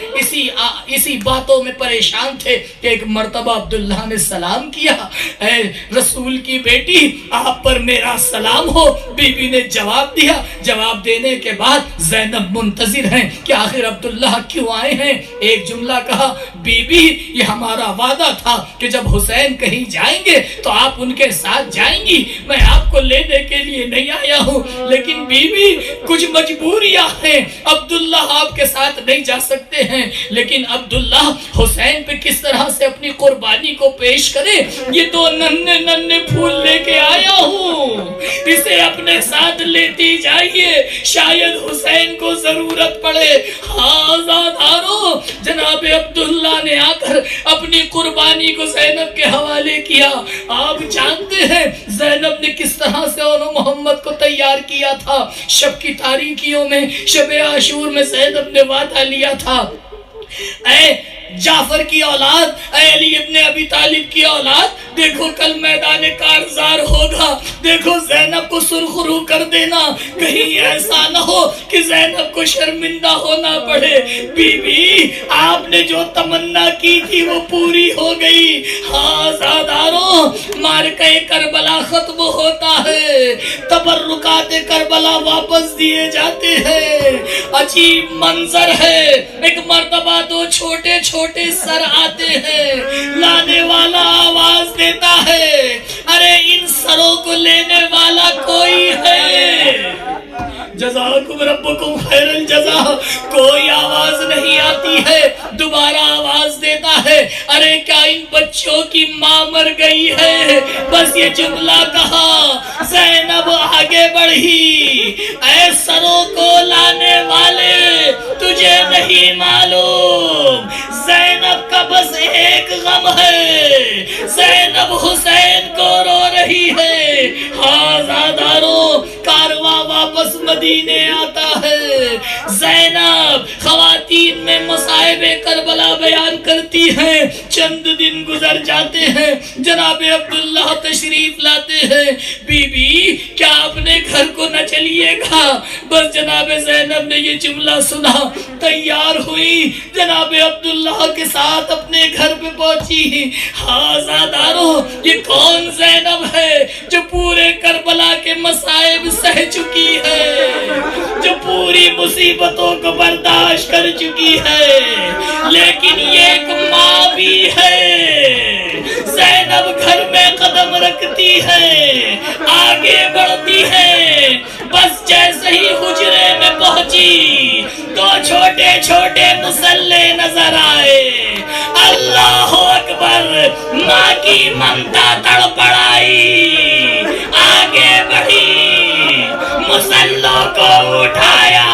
اسی باتوں میں پریشان تھے کہ ایک مرتبہ عبداللہ نے سلام کیا، اے رسول کی بیٹی آپ پر میرا سلام ہو. بی بی نے جواب دیا. جواب دینے کے بعد زینب منتظر ہیں کہ آخر عبداللہ کیوں آئے ہیں. ایک جملہ کہا، بی بی یہ ہمارا وعدہ تھا کہ جب حسین کہیں جائیں گے تو آپ ان کے ساتھ جائیں گی، میں آپ کو لینے کے لیے نہیں آیا ہوں، لیکن بی بی کچھ مجبوریاں ہیں، عبداللہ آپ کے ساتھ نہیں جا سکتے ہیں. لیکن عبداللہ حسین پہ کس طرح سے اپنی قربانی کو پیش کرے، یہ دو ننھے ننھے پھول لے کے آیا ہوں، اسے اپنے ساتھ لیتی جائیے، شاید حسین کو ضرورت پڑے. آزادارو، جناب عبداللہ نے آ کر اپنی قربانی کو زینب کے حوالے کیا. آپ جانتے ہیں زینب نے کس طرح سے انہوں محمد کو تیار کیا تھا. شب کی تاریکیوں میں، شب عاشور میں زینب نے وعدہ لیا تھا، اے جعفر کی اولاد، اے علی ابن ابی طالب کی اولاد، دیکھو کل میدان کارزار ہوگا، دیکھو زینب کو سرخرو کر دینا، کہیں ایسا نہ ہو کہ زینب کو شرمندہ ہونا پڑے. بی بی آپ نے جو تمنا کی تھی وہ پوری ہو گئی. آزاداروں، معرکہ کربلا ختم ہوتا ہے، تبرکات کربلا واپس دیے جاتے ہیں. عجیب منظر ہے، ایک مرتبہ دو چھوٹے چھوٹے سر آتے ہیں، لانے والا آواز دیتا ہے، ارے ان سروں کو لینے والا کوئی ہے؟ جزاکم ربکم خیر الجزا. کوئی آواز نہیں آتی ہے. دوبارہ آواز دیتا ہے، ارے کیا ان بچوں کی ماں مر گئی ہے؟ بس یہ جملہ کہا، زینب آگے بڑھی. اے سروں کو لانے والے، تجھے نہیں معلوم زینب کا بس ایک غم ہے، زینب حسین کو رو رہی ہے. آزاداروں، کارواں واپس مدینے آتا ہے. زینب خواتین میں مصائب کربلا بیان کرتی ہیں. چند دن گزر جاتے ہیں، جناب عبداللہ تشریف لاتے ہیں. بی بی کیا اپنے گھر کو نہ چلیے گا؟ بس جناب زینب نے یہ جملہ سنا، تیار ہوئی، جناب عبداللہ کے ساتھ اپنے گھر پہ پہنچی. آزاداروں، یہ کون زینب ہے جو پورے کربلا کے مصائب سہ چکی ہے، جو پوری مصیبتوں کو برداشت کر چکی ہے، لیکن یہ ایک ماں بھی ہے. زینب گھر میں قدم رکھتی ہے، آگے بڑھتی ہے. بس جیسے ہی حجرے میں پہنچی، دو چھوٹے چھوٹے مسلح نظر آئے. اللہ اکبر، ماں کی ممتا تڑپڑائی، آگے بڑھی، مسلح کو اٹھایا،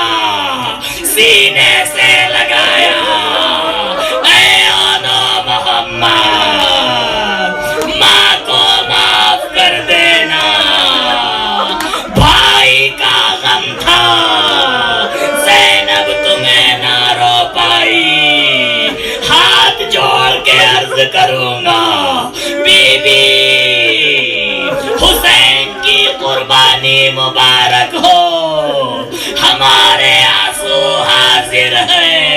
سینے سے لگایا. اے آنا محمد، ماں کو معاف کر دینا. بھائی کا غم تھا، زینب تمہیں نہ رو پائی. ہاتھ جوڑ کے عرض کروں گا، بی بی حسین کی قربانی مبارک ہو، ہمارے آنسو حاضر ہیں.